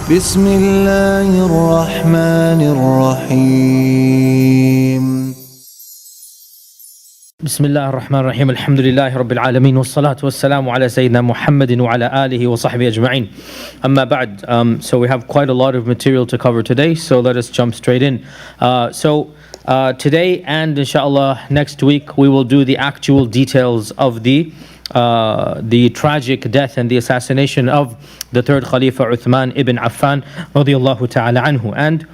بسم الله الرحمن الرحيم بسم الله الرحمن الرحيم الحمد لله رب العالمين والصلاة والسلام على سيدنا محمد وعلى آله وصحبه أجمعين أما بعد. So we have quite a lot of material to cover today, so let us jump straight in. Today and inshallah next week we will do the actual details of the tragic death and the assassination of the third Khalifa Uthman ibn Affan radiyallahu ta'ala anhu. And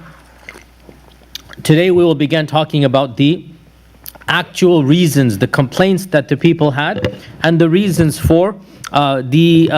today we will begin talking about the actual reasons, the complaints that the people had, and the reasons for the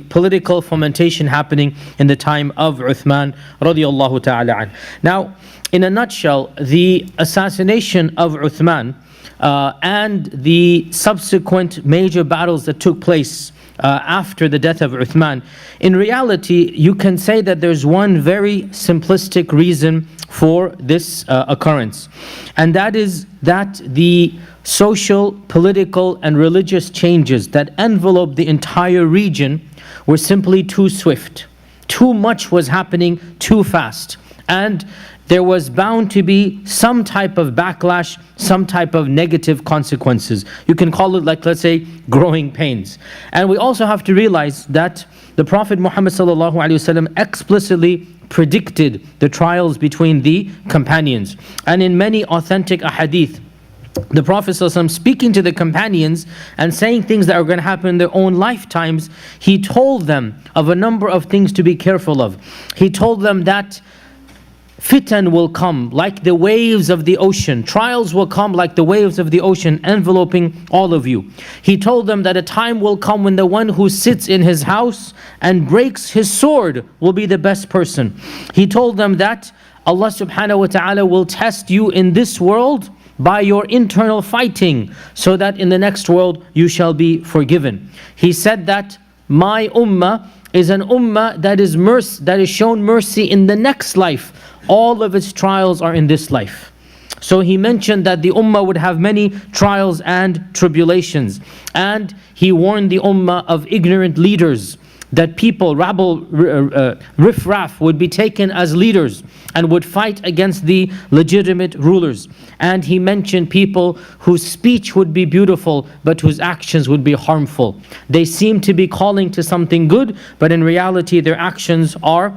political fomentation happening in the time of Uthman radiyallahu ta'ala anhu. Now, in a nutshell, the assassination of Uthman and the subsequent major battles that took place after the death of Uthman, in reality, you can say that there's one very simplistic reason for this occurrence. And that is that the social, political, and religious changes that enveloped the entire region were simply too swift. Too much was happening too fast. And there was bound to be some type of backlash, some type of negative consequences. You can call it, like, let's say, growing pains. And we also have to realize that the Prophet Muhammad ﷺ explicitly predicted the trials between the companions. And in many authentic ahadith, the Prophet ﷺ, speaking to the companions and saying things that are going to happen in their own lifetimes, he told them of a number of things to be careful of. He told them that fitan will come like the waves of the ocean. Trials will come like the waves of the ocean, enveloping all of you. He told them that a time will come when the one who sits in his house and breaks his sword will be the best person. He told them that Allah subhanahu wa ta'ala will test you in this world by your internal fighting, so that in the next world you shall be forgiven. He said that my ummah is an ummah that is shown mercy in the next life. All of its trials are in this life. So he mentioned that the ummah would have many trials and tribulations. And he warned the ummah of ignorant leaders, that people, rabble, riffraff would be taken as leaders and would fight against the legitimate rulers. And he mentioned people whose speech would be beautiful but whose actions would be harmful. They seem to be calling to something good, but in reality their actions are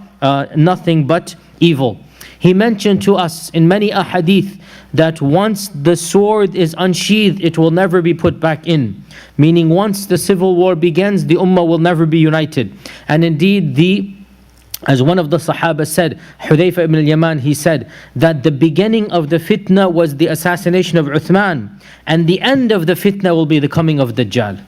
nothing but evil. He mentioned to us in many ahadith that once the sword is unsheathed, it will never be put back in. Meaning once the civil war begins, the ummah will never be united. And indeed, as one of the Sahaba said, Hudayfa ibn al-Yaman, he said that the beginning of the fitna was the assassination of Uthman, and the end of the fitna will be the coming of Dajjal.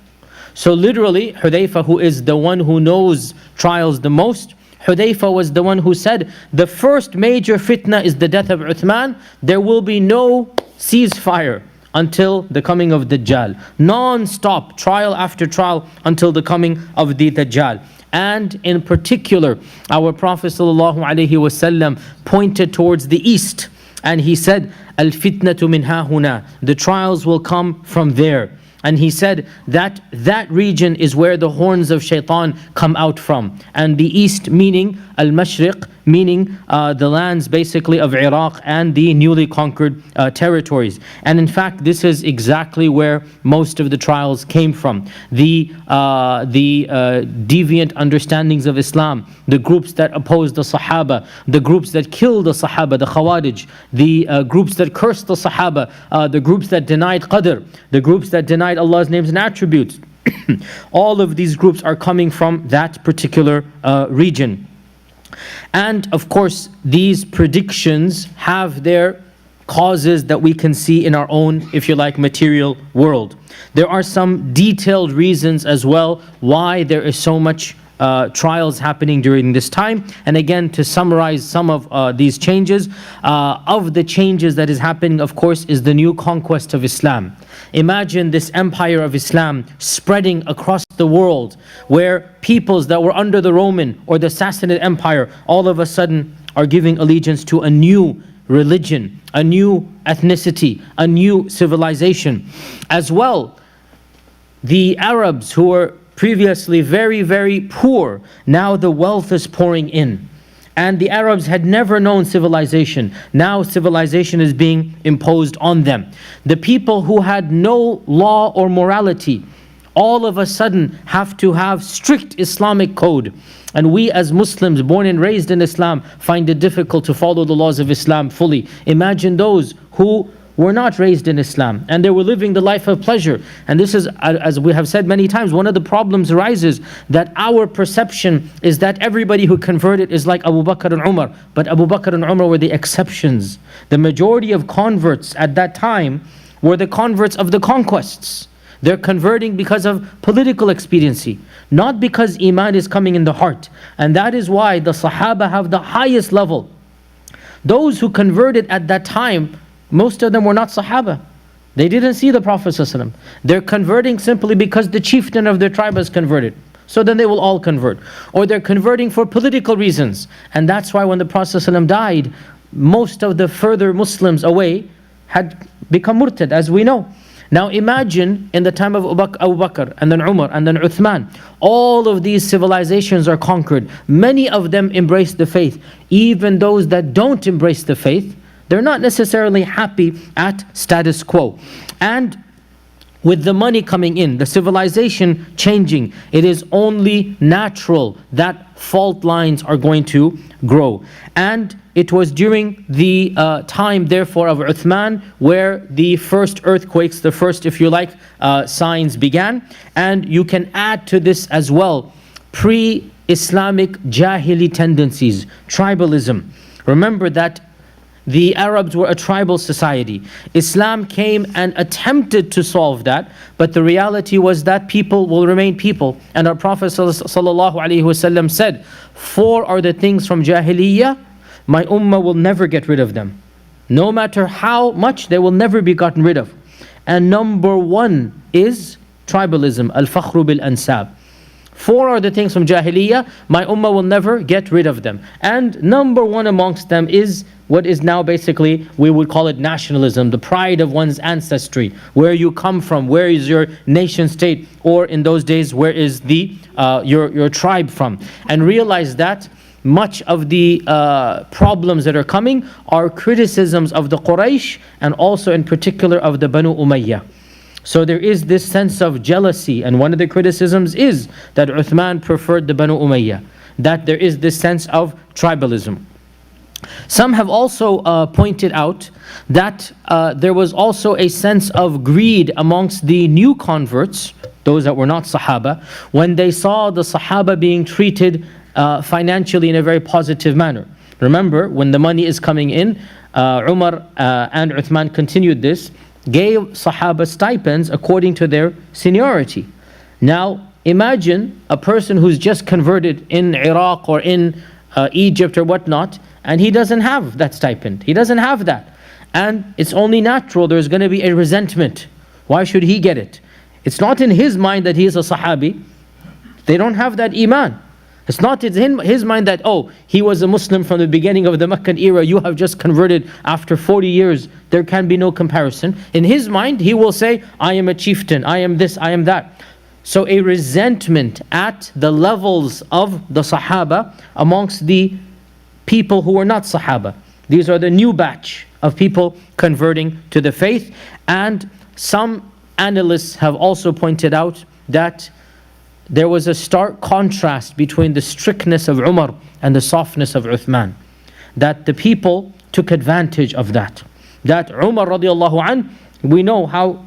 So literally, Hudayfa, who is the one who knows trials the most, Hudayfa was the one who said, the first major fitna is the death of Uthman. There will be no ceasefire until the coming of Dajjal. Non-stop, trial after trial, until the coming of the Dajjal. And in particular, our Prophet ﷺ pointed towards the east. And he said, Al-fitnatu min hahuna. The trials will come from there. And he said that that region is where the horns of shaitan come out from. And the east meaning al-mashriq, meaning the lands basically of Iraq and the newly conquered territories. And in fact, this is exactly where most of the trials came from. The deviant understandings of Islam, the groups that opposed the Sahaba, the groups that killed the Sahaba, the Khawarij, the groups that cursed the Sahaba, the groups that denied Qadr, the groups that denied Allah's names and attributes. All of these groups are coming from that particular region. And of course, these predictions have their causes that we can see in our own, if you like, material world. There are some detailed reasons as well why there is so much trials happening during this time. And again, to summarize some of these changes, of the changes that is happening, of course, is the new conquest of Islam. Imagine this empire of Islam spreading across the world, where peoples that were under the Roman or the Sassanid Empire all of a sudden are giving allegiance to a new religion, a new ethnicity, a new civilization. As well, the Arabs who were previously very, very poor. Now the wealth is pouring in. And the Arabs had never known civilization. Now civilization is being imposed on them. The people who had no law or morality, all of a sudden have to have strict Islamic code. And we as Muslims born and raised in Islam find it difficult to follow the laws of Islam fully. Imagine those who were not raised in Islam and they were living the life of pleasure. And this is, as we have said many times, one of the problems arises that our perception is that everybody who converted is like Abu Bakr and Umar. But Abu Bakr and Umar were the exceptions. The majority of converts at that time were the converts of the conquests. They're converting because of political expediency, not because iman is coming in the heart. And that is why the Sahaba have the highest level. Those who converted at that time, most of them were not Sahaba. They didn't see the Prophet ﷺ. They're converting simply because the chieftain of their tribe has converted. So then they will all convert. Or they're converting for political reasons. And that's why when the Prophet ﷺ died, most of the further Muslims away had become murtad, as we know. Now imagine in the time of Abu Bakr and then Umar and then Uthman, all of these civilizations are conquered. Many of them embrace the faith. Even those that don't embrace the faith, they're not necessarily happy at status quo. And with the money coming in, the civilization changing, it is only natural that fault lines are going to grow. And it was during the time, therefore, of Uthman where the first earthquakes, the first, if you like, signs began. And you can add to this as well, pre-Islamic Jahili tendencies, tribalism. Remember that the Arabs were a tribal society. Islam came and attempted to solve that, but the reality was that people will remain people. And our Prophet ﷺ said, 4 are the things from Jahiliyyah, my ummah will never get rid of them. No matter how much, they will never be gotten rid of. And number 1 is tribalism, al-fakhru bil-ansab. 4 are the things from Jahiliyyah, my ummah will never get rid of them. And number 1 amongst them is what is now basically, we would call it nationalism, the pride of one's ancestry, where you come from, where is your nation state, or in those days, where is the your tribe from. And realize that much of the problems that are coming are criticisms of the Quraysh and also in particular of the Banu Umayyah. So there is this sense of jealousy, and one of the criticisms is that Uthman preferred the Banu Umayyah, that there is this sense of tribalism. Some have also pointed out that there was also a sense of greed amongst the new converts, those that were not Sahaba, when they saw the Sahaba being treated financially in a very positive manner. Remember, when the money is coming in, Umar and Uthman continued this, gave Sahaba stipends according to their seniority. Now, imagine a person who's just converted in Iraq or in Egypt or whatnot, and he doesn't have that stipend. He doesn't have that. And it's only natural there's going to be a resentment. Why should he get it? It's not in his mind that he is a Sahabi. They don't have that iman. It's not in his mind that, oh, he was a Muslim from the beginning of the Meccan era, you have just converted after 40 years, there can be no comparison. In his mind, he will say, I am a chieftain, I am this, I am that. So a resentment at the levels of the Sahaba amongst the people who were not Sahaba. These are the new batch of people converting to the faith. And some analysts have also pointed out that there was a stark contrast between the strictness of Umar and the softness of Uthman. That the people took advantage of that. That Umar radiallahu an, we know how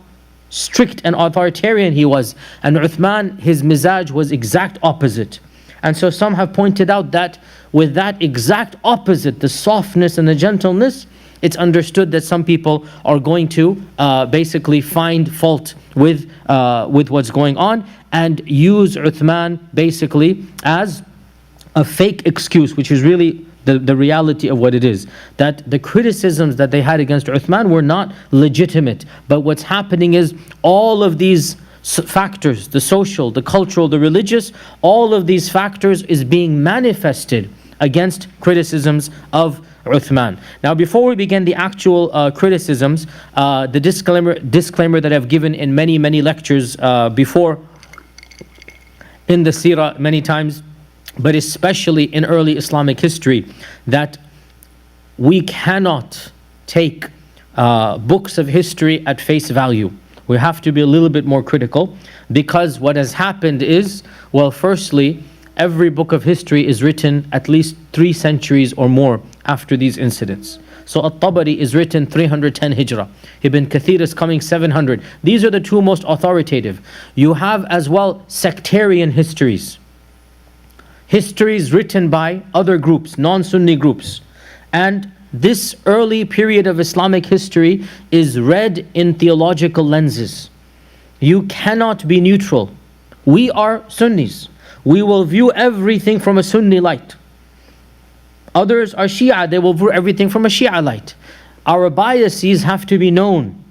strict and authoritarian he was. And Uthman, his mizaj was exact opposite. And so some have pointed out that with that exact opposite, the softness and the gentleness, it's understood that some people are going to basically find fault with what's going on and use Uthman basically as a fake excuse, which is really the reality of what it is. That the criticisms that they had against Uthman were not legitimate. But what's happening is all of these factors, the social, the cultural, the religious, all of these factors is being manifested against criticisms of Uthman. Now before we begin the actual criticisms, the disclaimer that I've given in many lectures before, in the seerah many times, but especially in early Islamic history, that we cannot take books of history at face value. We have to be a little bit more critical, because what has happened is, well, firstly, every book of history is written at least 3 centuries or more after these incidents. So At-Tabari is written 310 Hijrah. Ibn Kathir is coming 700. These are the 2 most authoritative. You have as well sectarian histories. Histories written by other groups, non-Sunni groups. And this early period of Islamic history is read in theological lenses. You cannot be neutral. We are Sunnis. We will view everything from a Sunni light. Others are Shia, they will view everything from a Shia light. Our biases have to be known.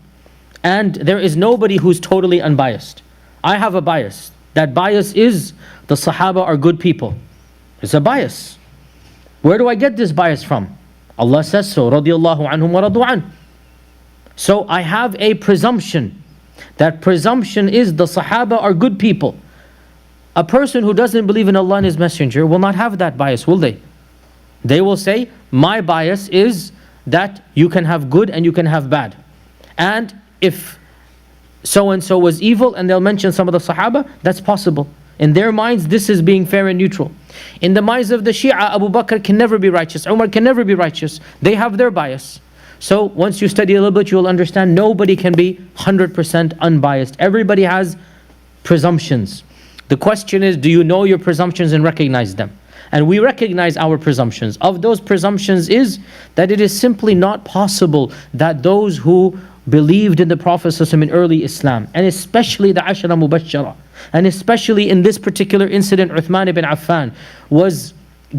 And there is nobody who's totally unbiased. I have a bias. That bias is the Sahaba are good people. It's a bias. Where do I get this bias from? Allah says so, radiyallahu anhum wa radu an. So I have a presumption. That presumption is the Sahaba are good people. A person who doesn't believe in Allah and His Messenger will not have that bias, will they? They will say, my bias is that you can have good and you can have bad. And if so-and-so was evil, and they'll mention some of the Sahaba, that's possible. In their minds, this is being fair and neutral. In the minds of the Shia, Abu Bakr can never be righteous, Umar can never be righteous. They have their bias. So once you study a little bit, you'll understand nobody can be 100% unbiased. Everybody has presumptions. The question is, do you know your presumptions and recognize them? And we recognize our presumptions. Of those presumptions is that it is simply not possible that those who believed in the Prophet ﷺ in early Islam, and especially the Ashara Mubashshara, and especially in this particular incident, Uthman ibn Affan was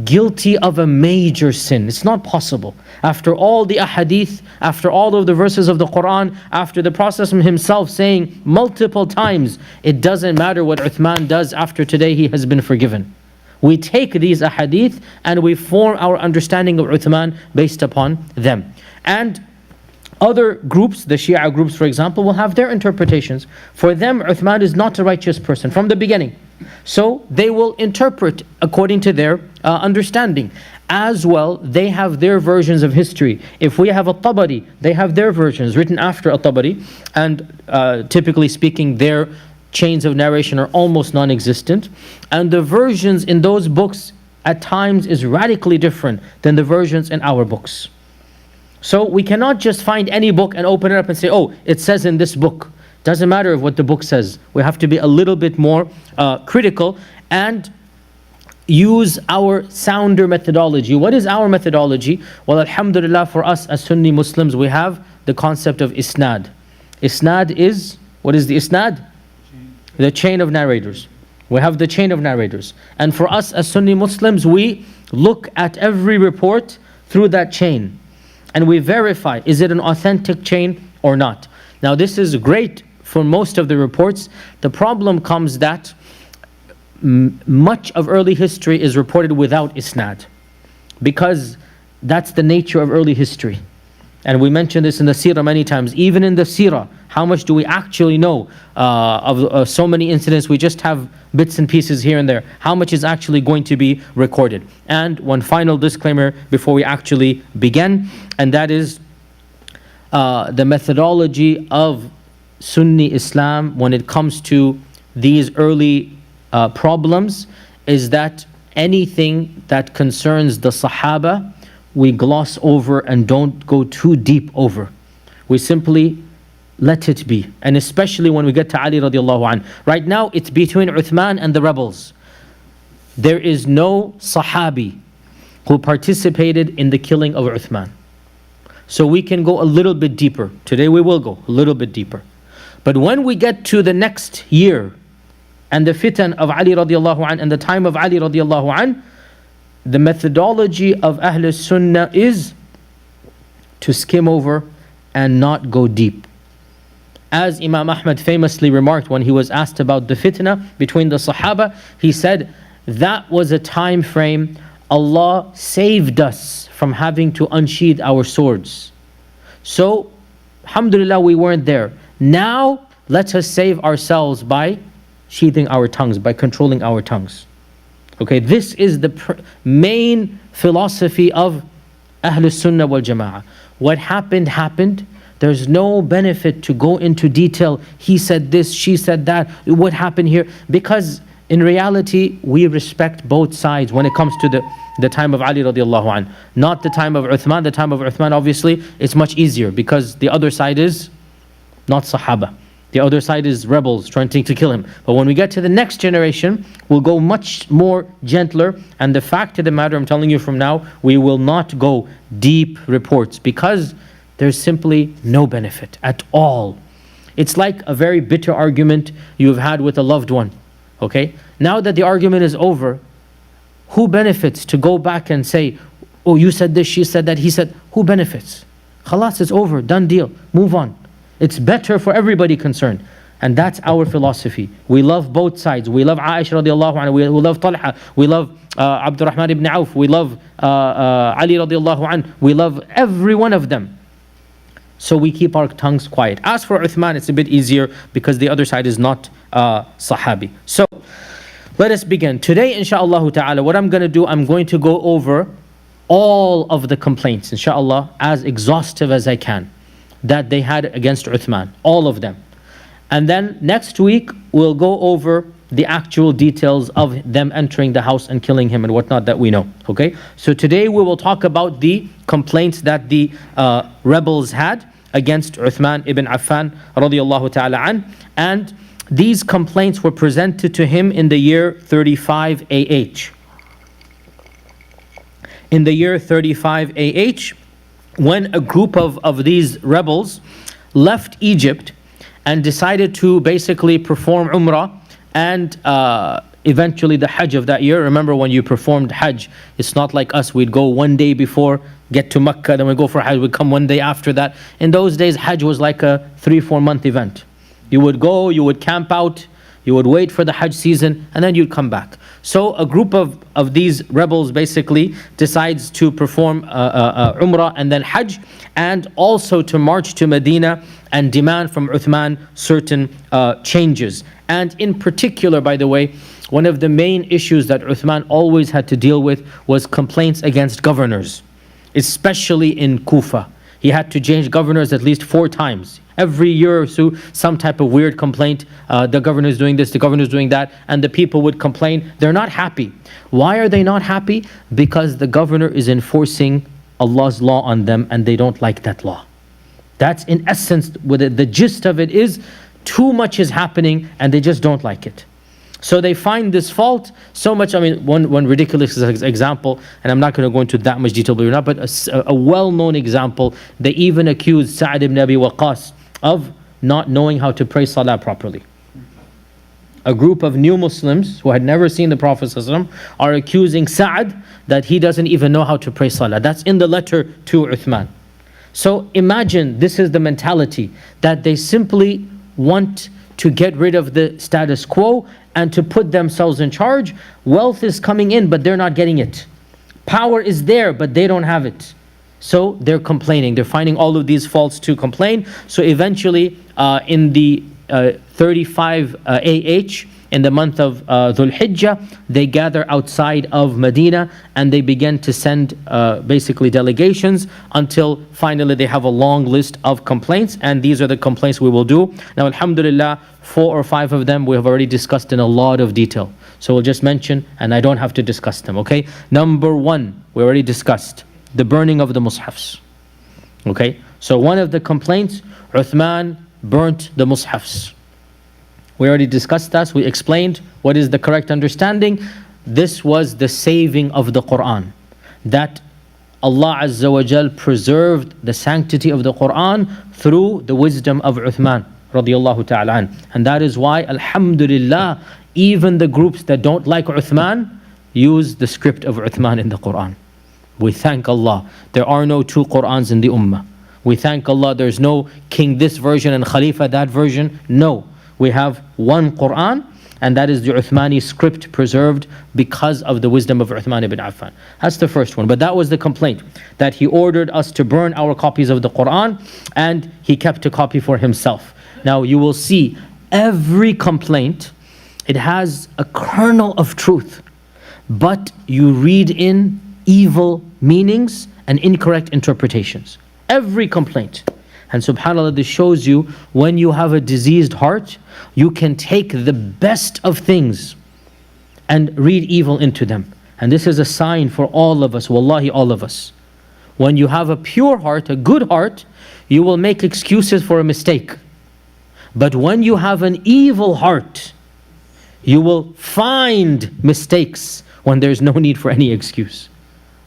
guilty of a major sin. It's not possible. After all the ahadith, after all of the verses of the Quran, after the Prophet himself saying multiple times, it doesn't matter what Uthman does, after today he has been forgiven. We take these ahadith and we form our understanding of Uthman based upon them. And other groups, the Shia groups for example, will have their interpretations. For them, Uthman is not a righteous person from the beginning. So they will interpret according to their understanding. As well, they have their versions of history. If we have At-Tabari, they have their versions written after At-Tabari. And typically speaking, their chains of narration are almost non-existent. And the versions in those books at times is radically different than the versions in our books. So we cannot just find any book and open it up and say, oh, it says in this book. Doesn't matter what the book says. We have to be a little bit more critical and use our sounder methodology. What is our methodology? Well, alhamdulillah, for us as Sunni Muslims, we have the concept of isnad. Isnad is, what is the isnad? The chain of narrators. We have the chain of narrators. And for us as Sunni Muslims, we look at every report through that chain. And we verify, is it an authentic chain or not? Now this is great for most of the reports. The problem comes that much of early history is reported without isnad, because that's the nature of early history. And we mentioned this in the seerah many times. Even in the seerah, how much do we actually know of so many incidents? We just have bits and pieces here and there. How much is actually going to be recorded? And one final disclaimer before we actually begin, and that is the methodology of Sunni Islam when it comes to these early problems is that anything that concerns the Sahaba, we gloss over and don't go too deep over. We simply let it be. And especially when we get to Ali radiallahu anh. Right now it's between Uthman and the rebels. There is no Sahabi who participated in the killing of Uthman. So we can go a little bit deeper. Today we will go a little bit deeper. But when we get to the next year and the fitan of Ali radiallahu anh and the time of Ali radiallahu anh, the methodology of Ahl Sunnah is to skim over and not go deep. As Imam Ahmad famously remarked when he was asked about the fitna between the Sahaba, he said, that was a time frame Allah saved us from having to unsheathe our swords. So, alhamdulillah, we weren't there. Now, let us save ourselves by sheathing our tongues, by controlling our tongues. Okay, this is the main philosophy of Ahlus Sunnah wal Jama'ah. What happened, happened. There's no benefit to go into detail. He said this, she said that, what happened here? Because in reality, we respect both sides when it comes to the time of Ali radiallahu anh. Not the time of Uthman. The time of Uthman, obviously, it's much easier because the other side is not Sahaba. The other side is rebels trying to kill him. But when we get to the next generation, we'll go much more gentler. And the fact of the matter, I'm telling you from now, we will not go deep reports because there's simply no benefit at all. It's like a very bitter argument you've had with a loved one. Okay? Now that the argument is over, who benefits to go back and say, oh, you said this, she said that, he said, who benefits? Khalas, it's over, done deal, move on. It's better for everybody concerned. And that's our philosophy. We love both sides. We love Aisha radiallahu anha, we love Talha, we love Abdurrahman ibn Auf, we love Ali radiallahu anhu, we love every one of them. So we keep our tongues quiet. As for Uthman, it's a bit easier because the other side is not Sahabi. So let us begin. Today, inshaAllah ta'ala, what I'm going to do, I'm going to go over all of the complaints, inshaAllah, as exhaustive as I can, that they had against Uthman. All of them. And then next week, we'll go over the actual details of them entering the house and killing him and whatnot that we know. Okay? So today we will talk about the complaints that the rebels had against Uthman ibn Affan radiyallahu ta'ala an. And these complaints were presented to him in the year 35 AH. In the year 35 AH, when a group of these rebels left Egypt and decided to basically perform Umrah and eventually the Hajj of that year. Remember, when you performed Hajj, it's not like us, we'd go one day before, get to Mecca, then we go for Hajj, we'd come one day after that. In those days, Hajj was like a 3-4 month event. You would go, you would camp out, you would wait for the Hajj season, and then you'd come back. So a group of these rebels basically decides to perform Umrah and then Hajj, and also to march to Medina and demand from Uthman certain changes. And in particular, by the way, one of the main issues that Uthman always had to deal with was complaints against governors, especially in Kufa. He had to change governors at least 4 times. Every year or so, some type of weird complaint, the governor is doing this, the governor is doing that, and the people would complain. They're not happy. Why are they not happy? Because the governor is enforcing Allah's law on them and they don't like that law. That's in essence, the gist of it is, too much is happening and they just don't like it. So they find this fault so much. I mean, one ridiculous example, and I'm not going to go into that much detail, but a well-known example, they even accused Sa'd ibn Abi Waqqas of not knowing how to pray Salah properly. A group of new Muslims who had never seen the Prophet ﷺ are accusing Sa'd that he doesn't even know how to pray Salah. That's in the letter to Uthman. So imagine, this is the mentality, that they simply want to get rid of the status quo and to put themselves in charge. Wealth is coming in, but they're not getting it. Power is there, but they don't have it. So they're complaining. They're finding all of these faults to complain. So eventually, in the 35 AH, in the month of Dhul Hijjah, they gather outside of Medina and they begin to send basically delegations until finally they have a long list of complaints, and these are the complaints we will do. Now, alhamdulillah, 4 or 5 of them we have already discussed in a lot of detail. So we'll just mention, and I don't have to discuss them, okay? Number 1, we already discussed, the burning of the mushafs. Okay? So one of the complaints, Uthman burnt the mushafs. We already discussed that. We explained what is the correct understanding. This was the saving of the Quran. That Allah Azza wa Jal preserved the sanctity of the Quran through the wisdom of Uthman radiyallahu ta'ala an. And that is why, alhamdulillah, even the groups that don't like Uthman use the script of Uthman in the Quran. We thank Allah. There are no 2 Qurans in the Ummah. We thank Allah there's no king this version and Khalifa that version. No. We have one Quran, and that is the Uthmani script preserved because of the wisdom of Uthman ibn Affan. That's the first one. But that was the complaint, that he ordered us to burn our copies of the Quran, and he kept a copy for himself. Now you will see every complaint It has a kernel of truth, but you read in evil meanings and incorrect interpretations. Every complaint. And subhanAllah, this shows you when you have a diseased heart, you can take the best of things and read evil into them. And this is a sign for all of us, wallahi, all of us. When you have a pure heart, a good heart, you will make excuses for a mistake. But when you have an evil heart, you will find mistakes when there's no need for any excuse.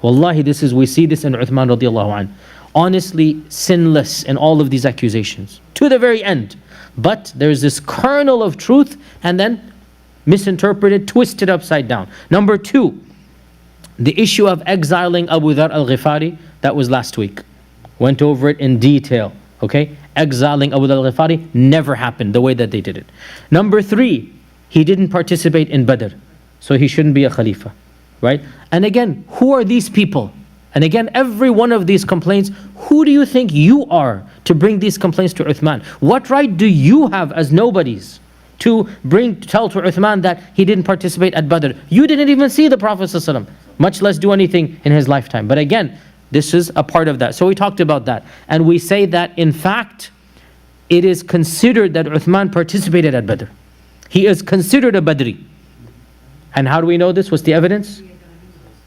Wallahi, we see this in Uthman radiallahu anhu. Honestly sinless in all of these accusations, to the very end. But there's this kernel of truth and then misinterpreted, twisted upside down. Number two, the issue of exiling Abu Dhar al-Ghifari, that was last week. Went over it in detail, okay? Exiling Abu Dhar al-Ghifari never happened the way that they did it. Number three, he didn't participate in Badr, so he shouldn't be a Khalifa, right? And again, who are these people? And again, every one of these complaints, who do you think you are to bring these complaints to Uthman? What right do you have as nobodies to tell to Uthman that he didn't participate at Badr? You didn't even see the Prophet ﷺ, much less do anything in his lifetime. But again, this is a part of that. So we talked about that. And we say that in fact, it is considered that Uthman participated at Badr. He is considered a Badri. And how do we know this? What's the evidence?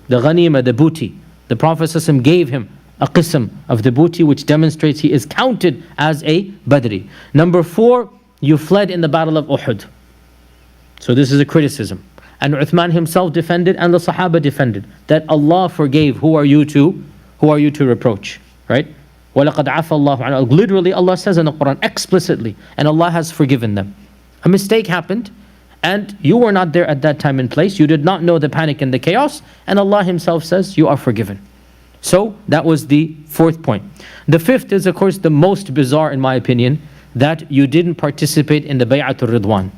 The ghanima, the booty. The Prophet ﷺ gave him a qism of the booty, which demonstrates he is counted as a Badri. Number four, you fled in the battle of Uhud. So this is a criticism. And Uthman himself defended and the Sahaba defended that Allah forgave. Who are you to reproach? Right? وَلَقَدْ عَفَى اللَّهُ عَنْهُ. Literally Allah says in the Quran explicitly, and Allah has forgiven them. A mistake happened, and you were not there at that time and place. You did not know the panic and the chaos, and Allah Himself says you are forgiven. So that was the fourth point. The fifth is, of course, the most bizarre in my opinion, that you didn't participate in the Bay'atul Ridwan.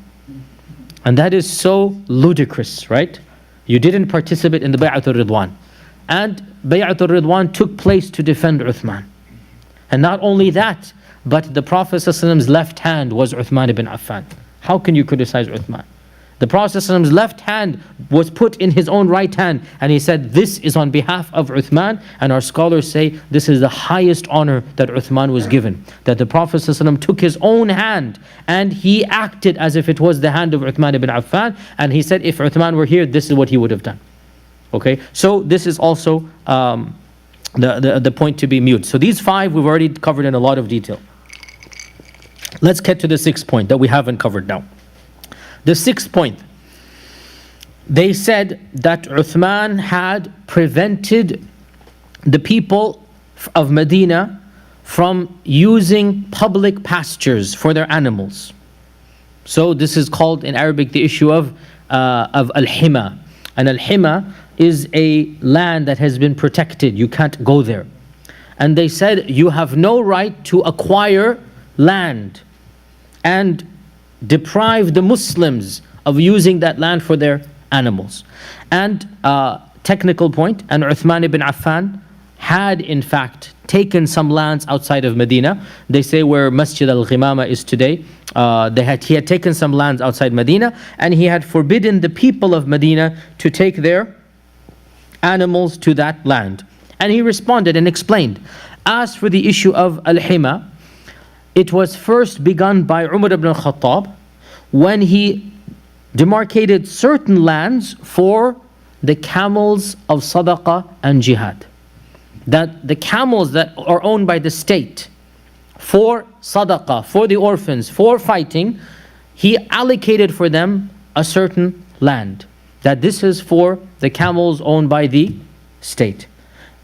And that is so ludicrous, right? You didn't participate in the Bay'atul Ridwan. And Bay'atul Ridwan took place to defend Uthman. And not only that, but the Prophet ﷺ's left hand was Uthman ibn Affan. How can you criticize Uthman? The Prophet ﷺ's left hand was put in his own right hand, and he said, this is on behalf of Uthman. And our scholars say this is the highest honor that Uthman was given. That the Prophet ﷺ took his own hand and he acted as if it was the hand of Uthman ibn Affan. And he said, if Uthman were here, this is what he would have done. Okay, so this is also the point to be mute. So these five we've already covered in a lot of detail. Let's get to the sixth point that we haven't covered now. The sixth point, they said that Uthman had prevented the people of Medina from using public pastures for their animals. So this is called in Arabic the issue of al-hima. And al-hima is a land that has been protected. You can't go there. And they said you have no right to acquire land and deprive the Muslims of using that land for their animals. And technical point, and Uthman ibn Affan had in fact taken some lands outside of Medina. They say where Masjid al-Ghimama is today, he had taken some lands outside Medina, and he had forbidden the people of Medina to take their animals to that land. And he responded and explained. As for the issue of al-Hima, it was first begun by Umar ibn al-Khattab when he demarcated certain lands for the camels of sadaqah and jihad. That the camels that are owned by the state for sadaqah, for the orphans, for fighting, he allocated for them a certain land. That this is for the camels owned by the state.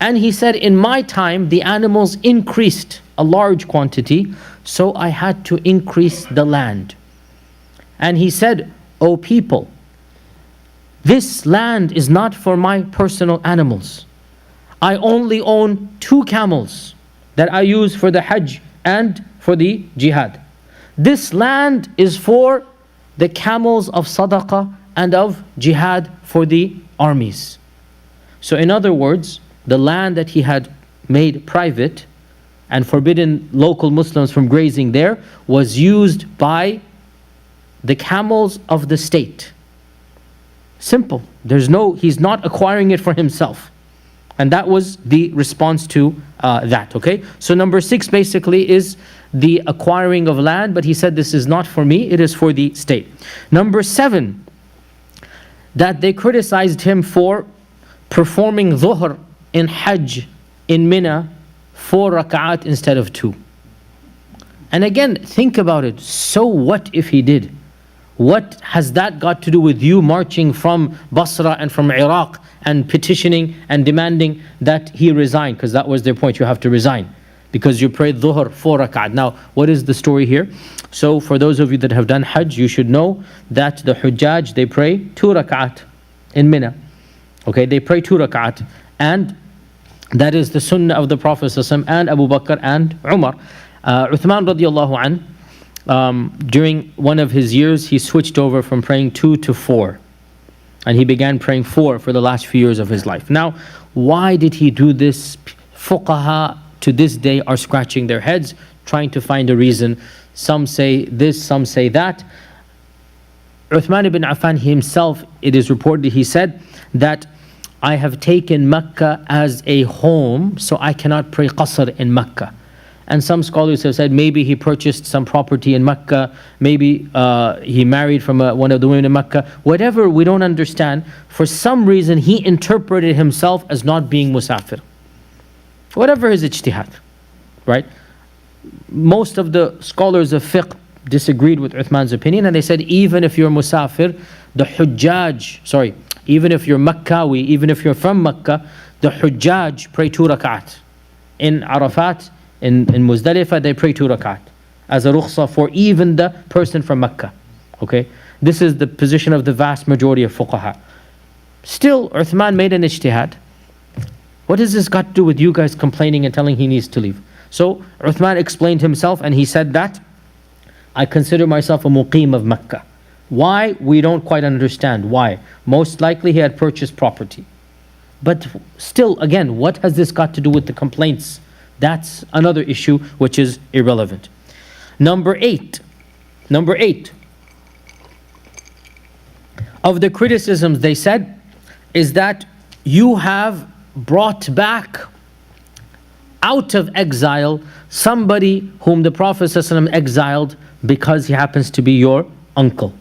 And he said, in my time, the animals increased a large quantity, so I had to increase the land. And he said, O people, this land is not for my personal animals. I only own 2 camels that I use for the Hajj and for the jihad. This land is for the camels of sadaqah and of jihad for the armies. So in other words, the land that he had made private and forbidden local Muslims from grazing there was used by the camels of the state. Simple. He's not acquiring it for himself. And that was the response to that, okay? So number 6 basically is the acquiring of land, but he said this is not for me, it is for the state. Number 7, that they criticized him for performing dhuhr in Hajj in Mina 4 rak'at instead of 2. And again, think about it. So what if he did? What has that got to do with you marching from Basra and from Iraq and petitioning and demanding that he resign? Because that was their point, you have to resign. Because you prayed dhuhr 4 rak'at. Now, what is the story here? So for those of you that have done Hajj, you should know that the Hujjaj, they pray 2 rak'at in Mina. Okay, they pray 2 rak'at. And that is the sunnah of the Prophet ﷺ and Abu Bakr and Umar. Uthman radiallahu anh, during one of his years, he switched over from praying 2 to 4. And he began praying 4 for the last few years of his life. Now, why did he do this? Fuqaha to this day are scratching their heads, trying to find a reason. Some say this, some say that. Uthman ibn Affan himself, it is reported, he said that I have taken Mecca as a home, so I cannot pray qasr in Mecca. And some scholars have said maybe he purchased some property in Mecca, maybe he married from one of the women in Mecca. Whatever, we don't understand. For some reason, he interpreted himself as not being musafir. Whatever his ijtihad, right? Most of the scholars of fiqh disagreed with Uthman's opinion, and they said even if you're musafir, the hujjaj, even if you're Makkawi, even if you're from Mecca, the hujjaj pray 2 rak'at. In Arafat, in Muzdalifah, they pray 2 rak'at as a rukhsah for even the person from Mecca. Okay, this is the position of the vast majority of fuqaha. Still, Uthman made an ijtihad. What has this got to do with you guys complaining and telling he needs to leave? So Uthman explained himself and he said that I consider myself a muqim of Mecca. Why? We don't quite understand why. Most likely he had purchased property. But still, again, what has this got to do with the complaints? That's another issue which is irrelevant. Number 8 of the criticisms they said is that you have brought back out of exile somebody whom the Prophet ﷺ exiled because he happens to be your uncle.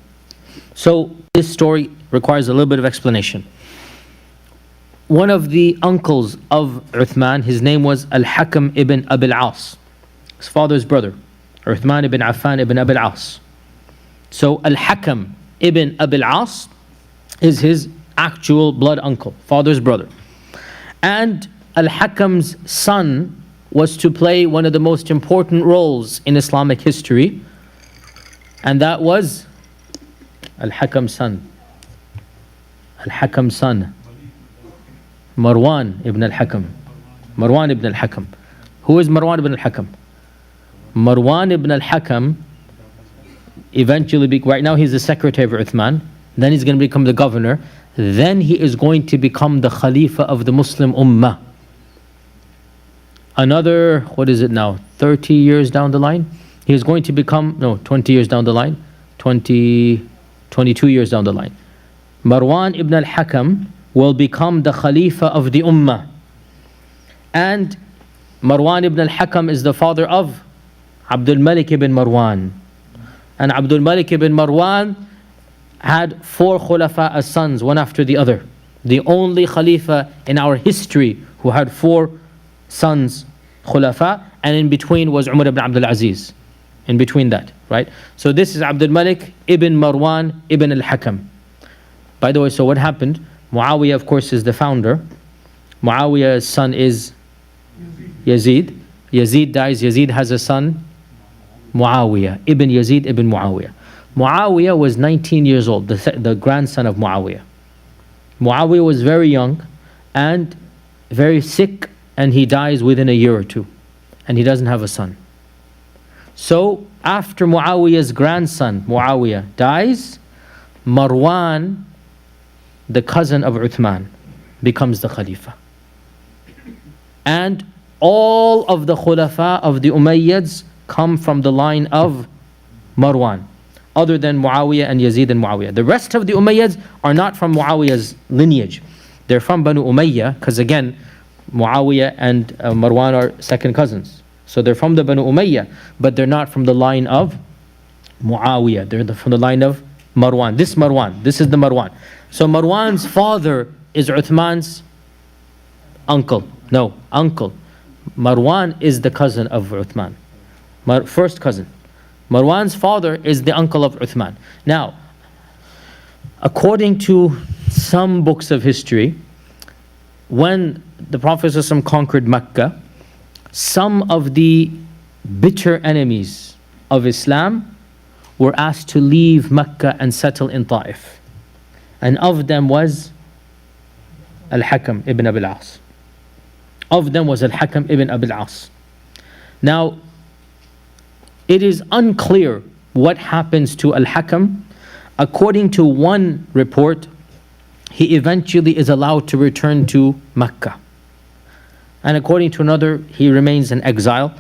So this story requires a little bit of explanation. One of the uncles of Uthman, his name was Al-Hakam ibn Abil As, his father's brother, Uthman ibn Affan ibn Abil As. So Al-Hakam ibn Abil As is his actual blood uncle, father's brother. And Al-Hakam's son was to play one of the most important roles in Islamic history, and that was Al-Hakam's son. Al-Hakam's son, Marwan ibn al-Hakam. Marwan ibn al-Hakam. Who is Marwan ibn al-Hakam? Marwan ibn al-Hakam eventually, right now he's the secretary of Uthman, then he's going to become the governor, then he is going to become the Khalifa of the Muslim Ummah. Another, 30 years down the line? He is going to become, 20 years down the line, 22 years down the line. Marwan ibn al-Hakam will become the Khalifa of the Ummah. And Marwan ibn al-Hakam is the father of Abdul Malik ibn Marwan. And Abdul Malik ibn Marwan had 4 khulafa as sons, one after the other. The only Khalifa in our history who had 4 sons, khulafa, and in between was Umar ibn Abdul Aziz. In between that, right? So this is Abdul Malik ibn Marwan ibn al-Hakam. By the way, so what happened? Muawiyah, of course, is the founder. Muawiyah's son is Yazid. Yazid dies. Yazid has a son, Muawiyah, ibn Yazid ibn Muawiyah. Muawiyah was 19 years old, the grandson of Muawiyah. Muawiyah was very young and very sick, and he dies within a year or two. And he doesn't have a son. So after Muawiyah's grandson, Muawiyah, dies, Marwan, the cousin of Uthman, becomes the Khalifa. And all of the Khulafa of the Umayyads come from the line of Marwan. other than Muawiyah and Yazid and Muawiyah. The rest of the Umayyads are not from Muawiyah's lineage. They're from Banu Umayyah, because again, Muawiyah and Marwan are second cousins. So they're from the Banu Umayyah, but they're not from the line of Muawiyah. They're from the line of Marwan. This is the Marwan. So Marwan's father is Uthman's uncle. No, uncle. Marwan is the cousin of Uthman. First cousin. Marwan's father is the uncle of Uthman. Now, according to some books of history, when the Prophet ﷺ conquered Mecca, some of the bitter enemies of Islam were asked to leave Mecca and settle in Ta'if. And of them was Al-Hakam ibn Abil As. Of them was Al-Hakam ibn Abil As. Now, it is unclear what happens to Al-Hakam. According to one report, he eventually is allowed to return to Mecca. And according to another, he remains in exile,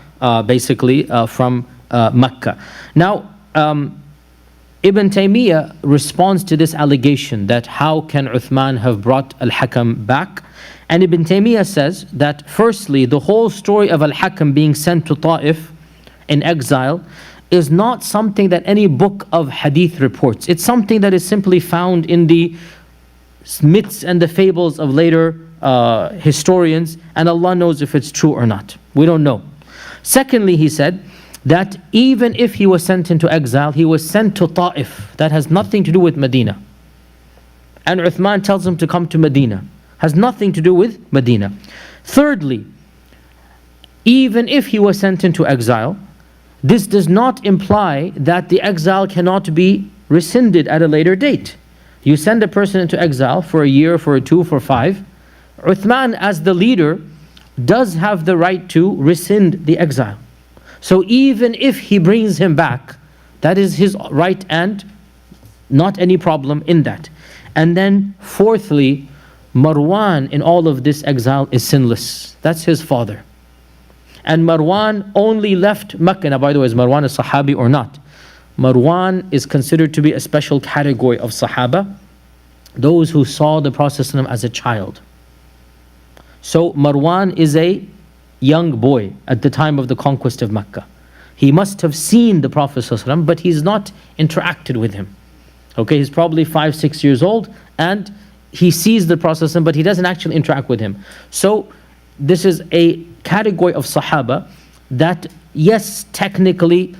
basically from Mecca. Now, Ibn Taymiyyah responds to this allegation that how can Uthman have brought Al-Hakam back? And Ibn Taymiyyah says that firstly, the whole story of Al-Hakam being sent to Ta'if in exile is not something that any book of hadith reports. It's something that is simply found in the myths and the fables of later historians, and Allah knows if it's true or not. We don't know. Secondly, he said that even if he was sent into exile, he was sent to Ta'if. That has nothing to do with Medina. And Uthman tells him to come to Medina. Has nothing to do with Medina. Thirdly, even if he was sent into exile, this does not imply that the exile cannot be rescinded at a later date. You send a person into exile for a year, for 2, for 5. Uthman, as the leader, does have the right to rescind the exile. So even if he brings him back, that is his right and not any problem in that. And then fourthly, Marwan in all of this exile is sinless. That's his father. And Marwan only left Mecca. Now, by the way, is Marwan a Sahabi or not? Marwan is considered to be a special category of Sahaba, those who saw the Prophet as a child. So Marwan is a young boy at the time of the conquest of Mecca. He must have seen the Prophet ﷺ, but he's not interacted with him. Okay, he's probably 5, 6 years old, and he sees the Prophet ﷺ, but he doesn't actually interact with him. So this is a category of Sahaba that, yes, technically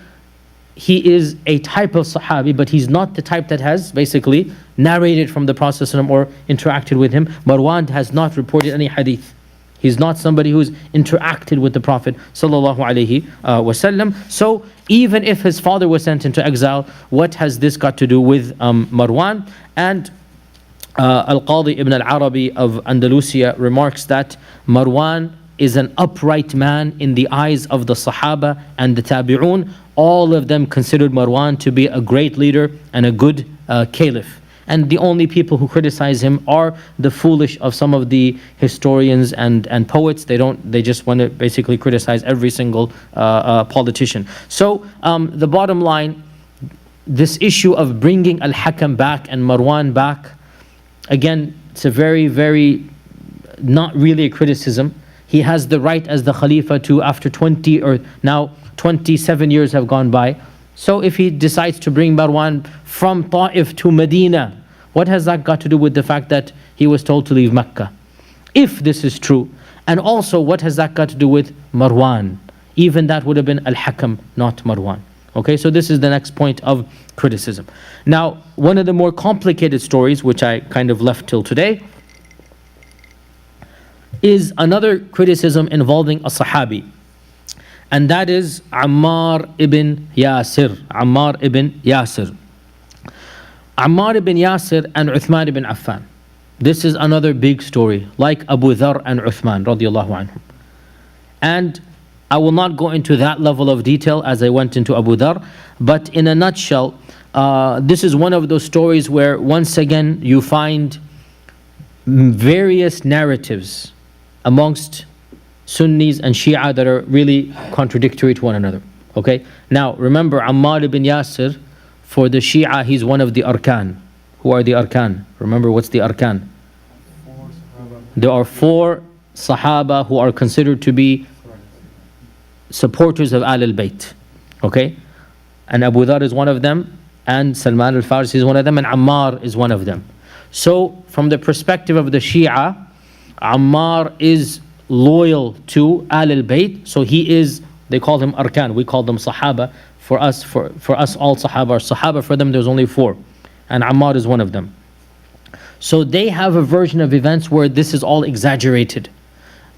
he is a type of Sahabi, but he's not the type that has basically narrated from the Prophet ﷺ or interacted with him. Marwan has not reported any hadith. He's not somebody who's interacted with the Prophet ﷺ. So even if his father was sent into exile, what has this got to do with Marwan? And Al-Qadhi ibn al-Arabi of Andalusia remarks that Marwan is an upright man in the eyes of the Sahaba and the Tabi'un. All of them considered Marwan to be a great leader and a good caliph. And the only people who criticize him are the foolish of some of the historians and poets. They just want to basically criticize every single politician. So the bottom line, this issue of bringing Al-Hakam back and Marwan back, again, it's a very, very, not really a criticism. He has the right as the Khalifa to, after 20 or now 27 years have gone by. So if he decides to bring Marwan from Ta'if to Medina, what has that got to do with the fact that he was told to leave Mecca? If this is true. And also, what has that got to do with Marwan? Even that would have been Al-Hakam, not Marwan. Okay, so this is the next point of criticism. Now, one of the more complicated stories, which I kind of left till today, is another criticism involving a Sahabi. And that is Ammar ibn Yasir. Ammar ibn Yasir. Ammar ibn Yasir and Uthman ibn Affan. This is another big story, like Abu Dharr and Uthman radiallahu anhum. And I will not go into that level of detail as I went into Abu Dharr, but in a nutshell, this is one of those stories where once again you find various narratives amongst Sunnis and Shia that are really contradictory to one another. Okay? Now remember, Ammar ibn Yasir, For the Shia, he's one of the arkan. Who are the arkan? Remember, what's the arkan? There are 4 Sahaba who are considered to be supporters of Ahl al-Bayt. Okay? And Abu Dhar is one of them, and Salman al-Farsi is one of them, and Ammar is one of them. So, from the perspective of the Shia, Ammar is loyal to Ahl al-Bayt, so he is, they call him arkan, we call them Sahaba. For us all Sahaba are Sahaba, for them there's only 4. And Ammar is one of them. So they have a version of events where this is all exaggerated.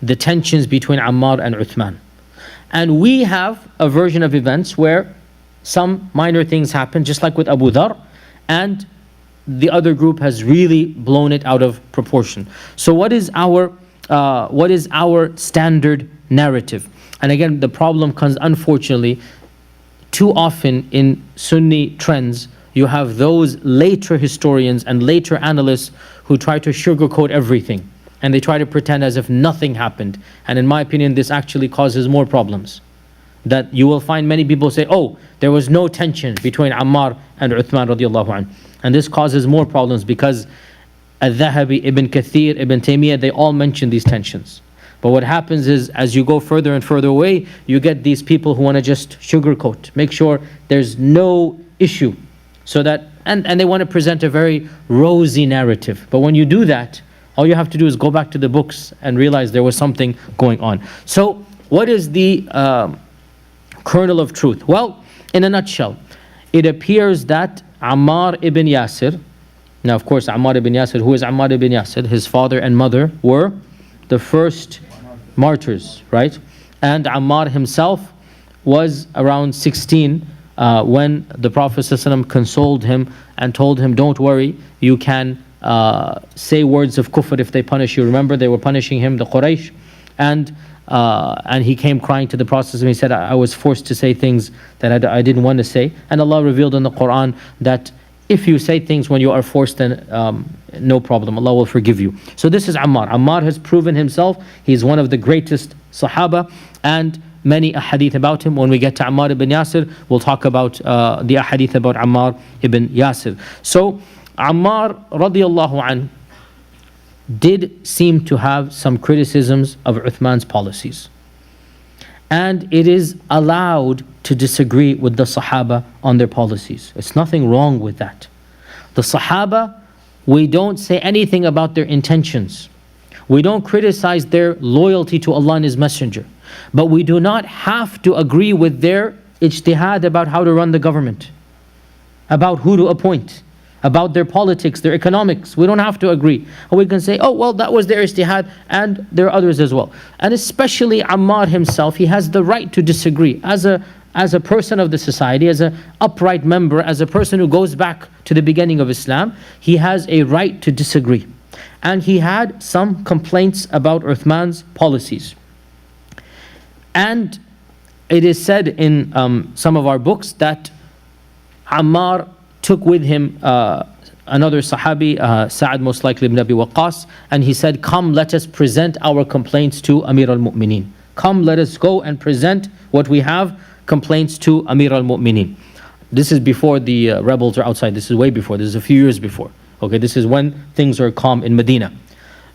The tensions between Ammar and Uthman. And we have a version of events where some minor things happen, just like with Abu Dhar, and the other group has really blown it out of proportion. So what is our standard narrative? And again, the problem comes, unfortunately, too often in Sunni trends, you have those later historians and later analysts who try to sugarcoat everything. And they try to pretend as if nothing happened. And in my opinion, this actually causes more problems. That you will find many people say, oh, there was no tension between Ammar and Uthman radiallahu anhu. And this causes more problems because Al-Dhahabi, Ibn Kathir, Ibn Taymiyyah, they all mention these tensions. But what happens is, as you go further and further away, you get these people who want to just sugarcoat, make sure there's no issue. So that, and they want to present a very rosy narrative. But when you do that, all you have to do is go back to the books and realize there was something going on. So what is the kernel of truth? Well, in a nutshell, it appears that Ammar ibn Yasir, now of course Ammar ibn Yasir, who is Ammar ibn Yasir? His father and mother were the first martyrs, right? And Ammar himself was around 16 when the Prophet ﷺ consoled him and told him, don't worry, you can say words of kufr if they punish you. Remember, they were punishing him, the Quraysh, and he came crying to the Prophet and he said, I was forced to say things that I didn't want to say. And Allah revealed in the Quran that if you say things when you are forced, then no problem, Allah will forgive you. So this is Ammar. Ammar has proven himself. He's one of the greatest Sahaba, and many ahadith about him. When we get to Ammar ibn Yasir, we'll talk about the ahadith about Ammar ibn Yasir. So Ammar radiallahu anhu did seem to have some criticisms of Uthman's policies. And it is allowed to disagree with the Sahaba on their policies. It's nothing wrong with that. The Sahaba, we don't say anything about their intentions. We don't criticize their loyalty to Allah and His Messenger. But we do not have to agree with their ijtihad about how to run the government, about who to appoint, about their politics, their economics. We don't have to agree. Or we can say, oh, well, that was their ijtihad, and there are others as well. And especially Ammar himself, he has the right to disagree. As a person of the society, as an upright member, as a person who goes back to the beginning of Islam, he has a right to disagree. And he had some complaints about Uthman's policies. And it is said in some of our books that Ammar took with him another Sahabi, Sa'ad most likely ibn Abi Waqqas, and he said, come, let us present our complaints to Amir al-Mu'mineen. Come, let us go and present what we have, complaints to Amir al-Mu'mineen. This is before the rebels are outside. This is way before. This is a few years before. Okay, this is when things are calm in Medina.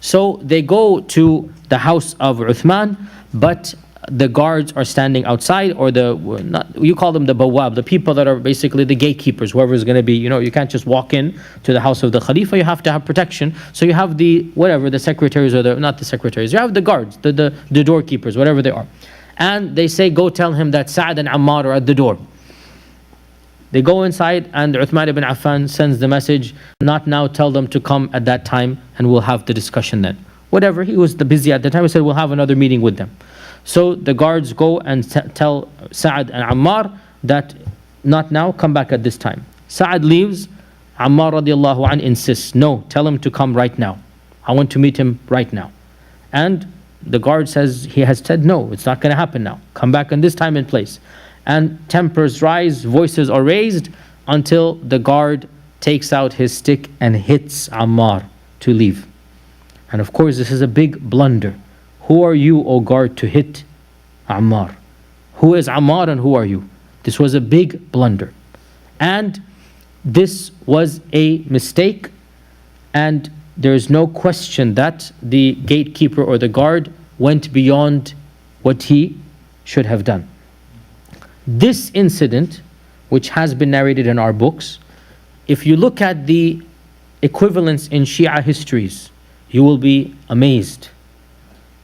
So they go to the house of Uthman, but the guards are standing outside, or you call them the bawab, the people that are basically the gatekeepers, whoever is going to be, you can't just walk in to the house of the Khalifa, you have to have protection. So you have the secretaries, or not the secretaries, you have the guards, the doorkeepers, whatever they are. And they say, go tell him that Sa'ad and Ammar are at the door. They go inside, and Uthman ibn Affan sends the message, not now, tell them to come at that time, and we'll have the discussion then. Whatever, he was busy at the time, he said, we'll have another meeting with them. So the guards go and tell Sa'ad and Ammar that not now, come back at this time. Sa'ad leaves, Ammar radiallahu anh insists, no, tell him to come right now. I want to meet him right now. And the guard says, he has said, no, it's not going to happen now. Come back in this time and place. And tempers rise, voices are raised, until the guard takes out his stick and hits Ammar to leave. And of course, this is a big blunder. Who are you, O guard, to hit Ammar? Who is Ammar and who are you? This was a big blunder. And this was a mistake, and there is no question that the gatekeeper or the guard went beyond what he should have done. This incident, which has been narrated in our books, if you look at the equivalents in Shia histories, you will be amazed.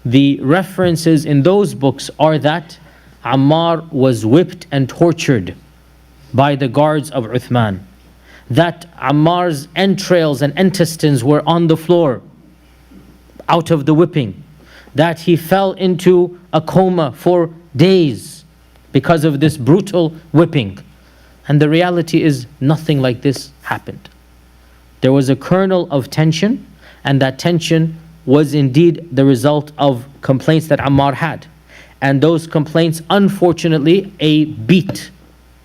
The references in those books are that Ammar was whipped and tortured by the guards of Uthman, that Ammar's entrails and intestines were on the floor out of the whipping, that he fell into a coma for days because of this brutal whipping. And the reality is nothing like this happened. There was a kernel of tension, and that tension was indeed the result of complaints that Ammar had. And those complaints, unfortunately, a beat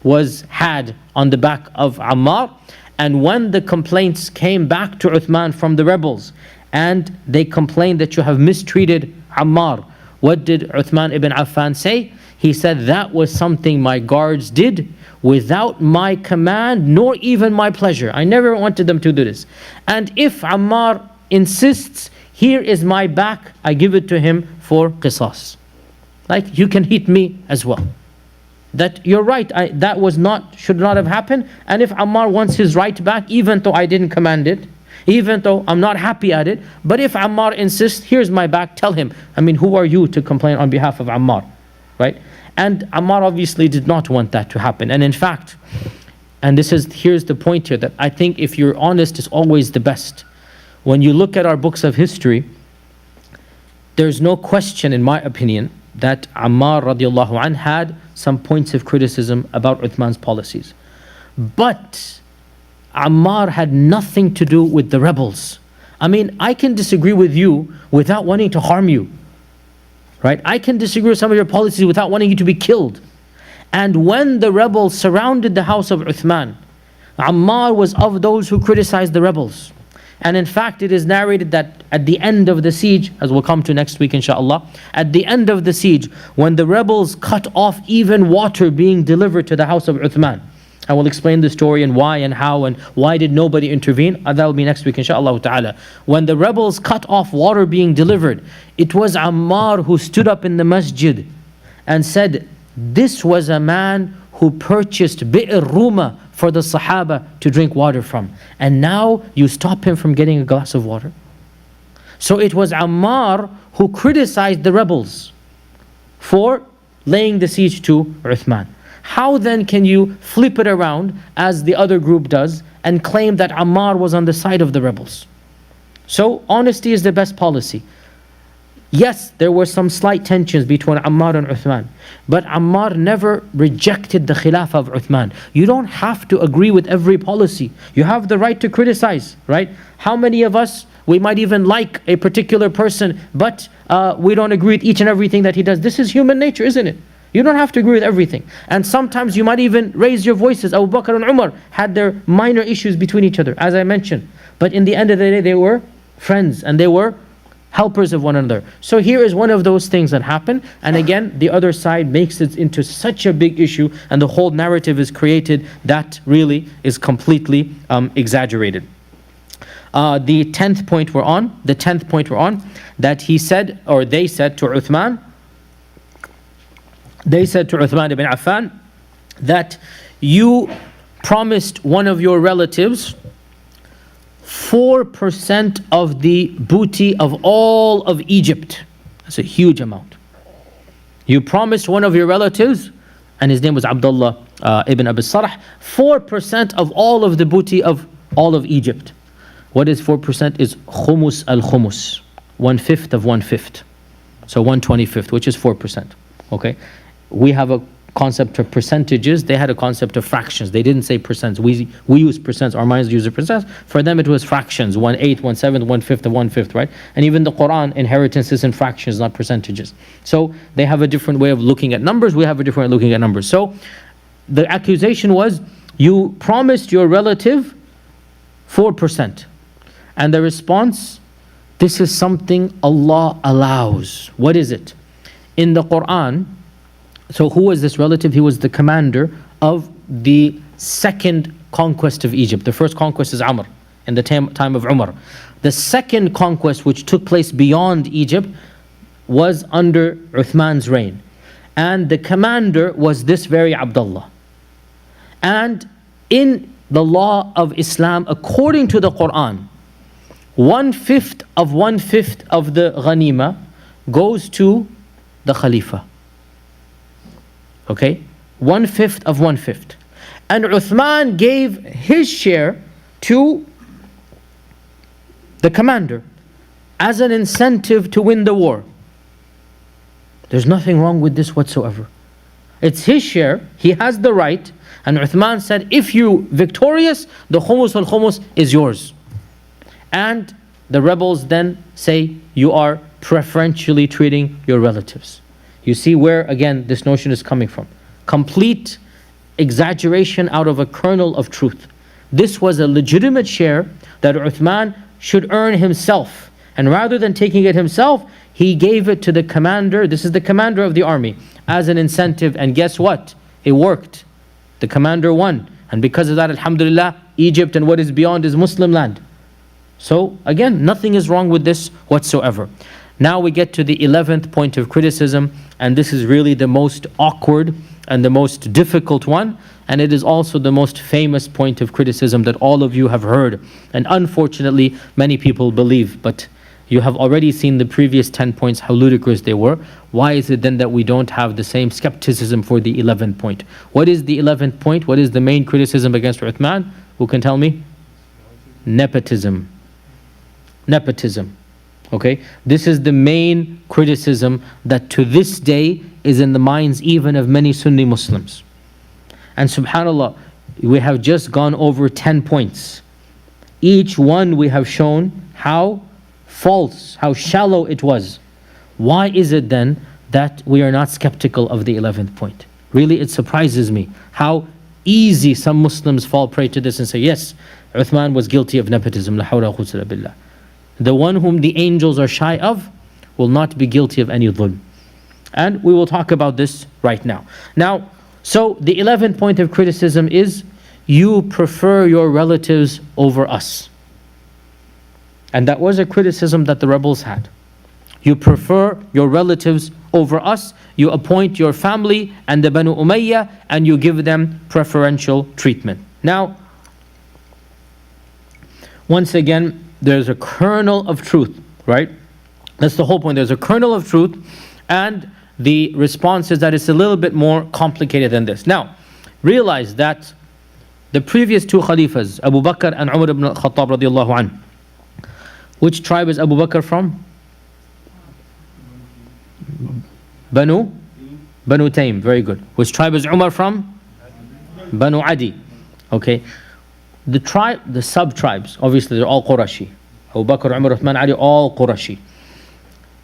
was had on the back of Ammar. And when the complaints came back to Uthman from the rebels, and they complained that you have mistreated Ammar, what did Uthman ibn Affan say? He said, that was something my guards did without my command, nor even my pleasure. I never wanted them to do this. And if Ammar insists, here is my back, I give it to him for qisas. Like, you can hit me as well. That you're right, that should not have happened. And if Ammar wants his right back, even though I didn't command it, even though I'm not happy at it, but if Ammar insists, here's my back, tell him. I mean, who are you to complain on behalf of Ammar, right? And Ammar obviously did not want that to happen. And in fact, and here's the point here, that I think if you're honest, is always the best. When you look at our books of history, there's no question, in my opinion, that Ammar radiallahu anh had some points of criticism about Uthman's policies. But Ammar had nothing to do with the rebels. I mean, I can disagree with you without wanting to harm you, right? I can disagree with some of your policies without wanting you to be killed. And when the rebels surrounded the house of Uthman, Ammar was of those who criticized the rebels. And in fact, it is narrated that at the end of the siege, as we'll come to next week inshallah, at the end of the siege, when the rebels cut off even water being delivered to the house of Uthman, I will explain the story and why and how and why did nobody intervene. That will be next week inshallah ta'ala. When the rebels cut off water being delivered, it was Ammar who stood up in the masjid and said, this was a man who purchased Bi'r Ruma for the Sahaba to drink water from. And now you stop him from getting a glass of water. So it was Ammar who criticized the rebels for laying the siege to Uthman. How then can you flip it around, as the other group does, and claim that Ammar was on the side of the rebels? So honesty is the best policy. Yes, there were some slight tensions between Ammar and Uthman, but Ammar never rejected the Khilafah of Uthman. You don't have to agree with every policy. You have the right to criticize, right? How many of us, we might even like a particular person, but we don't agree with each and everything that he does. This is human nature, isn't it? You don't have to agree with everything. And sometimes you might even raise your voices. Abu Bakr and Umar had their minor issues between each other, as I mentioned. But in the end of the day, they were friends and they were helpers of one another. So here is one of those things that happen. And again, the other side makes it into such a big issue, and the whole narrative is created that really is completely exaggerated. The 10th point we're on, that he said, or they said to Uthman, ibn Affan, that you promised one of your relatives 4% of the booty of all of Egypt. That's a huge amount. You promised one of your relatives, and his name was Abdullah ibn Abi Sarh, 4% of all of the booty of all of Egypt. What is 4%? Is khumus al-khumus, 1/5 of 1/5. So 1/25, which is 4%. Okay? We have a concept of percentages. They had a concept of fractions. They didn't say percents. We use percents. Our minds use percents. For them it was fractions. 1/8, 1/7, 1/5 of 1/5, right? And even the Quran, inheritance is in fractions, not percentages. So they have a different way of looking at numbers. We have a different way of looking at numbers. So the accusation was, you promised your relative 4%. And the response, this is something Allah allows. What is it? In the Quran, so who was this relative? He was the commander of the second conquest of Egypt. The first conquest is Amr, in the time of Umar. The second conquest, which took place beyond Egypt, was under Uthman's reign. And the commander was this very Abdullah. And in the law of Islam, according to the Quran, 1/5 of the ghanima goes to the Khalifa. Okay? 1/5 of 1/5. And Uthman gave his share to the commander as an incentive to win the war. There's nothing wrong with this whatsoever. It's his share, he has the right, and Uthman said, if you're victorious, the khumus al-khumus is yours. And the rebels then say, you are preferentially treating your relatives. You see where, again, this notion is coming from. Complete exaggeration out of a kernel of truth. This was a legitimate share that Uthman should earn himself. And rather than taking it himself, he gave it to the commander. This is the commander of the army, as an incentive. And guess what? It worked. The commander won. And because of that, alhamdulillah, Egypt and what is beyond is Muslim land. So again, nothing is wrong with this whatsoever. Now we get to the 11th point of criticism, and this is really the most awkward and the most difficult one, and it is also the most famous point of criticism that all of you have heard, and unfortunately many people believe, but you have already seen the previous 10 points, how ludicrous they were. Why is it then that we don't have the same skepticism for the 11th point? What is the 11th point? What is the main criticism against Uthman? Who can tell me? Nepotism. Nepotism. Okay, this is the main criticism that to this day is in the minds even of many Sunni Muslims. And subhanAllah, we have just gone over 10 points. Each one we have shown how false, how shallow it was. Why is it then that we are not skeptical of the 11th point? Really, it surprises me how easy some Muslims fall prey to this and say, yes, Uthman was guilty of nepotism. La hawla wa quwwata illa billah. The one whom the angels are shy of will not be guilty of any dhulm. And we will talk about this right now. Now, so the 11th point of criticism is, you prefer your relatives over us. And that was a criticism that the rebels had. You prefer your relatives over us, you appoint your family and the Banu Umayyah, and you give them preferential treatment. Now, once again, there's a kernel of truth, right? That's the whole point. There's a kernel of truth, and the response is that it's a little bit more complicated than this. Now, realize that the previous two Khalifas, Abu Bakr and Umar ibn al-Khattab radiallahu anhu, which tribe is Abu Bakr from? Banu Taym, very good. Which tribe is Umar from? Banu Adi. Okay. The sub-tribes, obviously they're all Qurashi. Abu Bakr, Umar, Uthman, Ali, all Qurashi.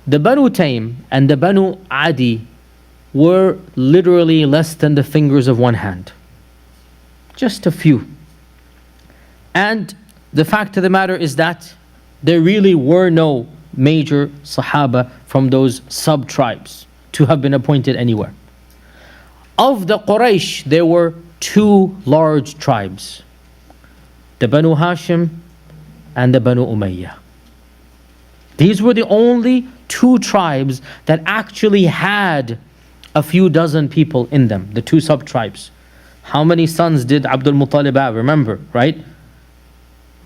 The Banu Taym and the Banu Adi were literally less than the fingers of one hand. Just a few. And the fact of the matter is that there really were no major Sahaba from those sub-tribes to have been appointed anywhere. Of the Quraysh, there were two large tribes, the Banu Hashim and the Banu Umayyah. These were the only two tribes that actually had a few dozen people in them, the two sub-tribes. How many sons did Abdul Muttalib have? Remember, right?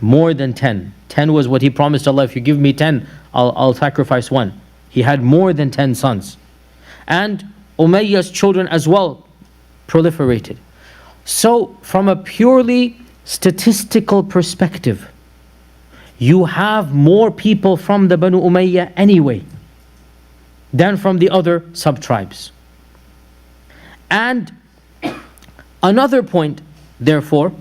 More than 10. 10 was what he promised Allah, if you give me 10, I'll sacrifice one. He had more than 10 sons. And Umayyah's children as well proliferated. So from a purely statistical perspective, you have more people from the Banu Umayyah anyway than from the other sub-tribes. And another point, therefore,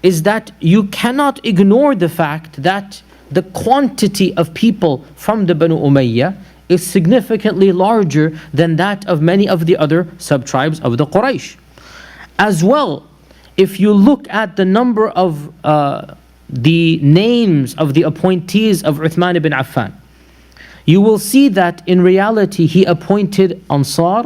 is that you cannot ignore the fact that the quantity of people from the Banu Umayyah is significantly larger than that of many of the other sub-tribes of the Quraysh. As well, if you look at the number of the names of the appointees of Uthman ibn Affan, you will see that in reality he appointed Ansar,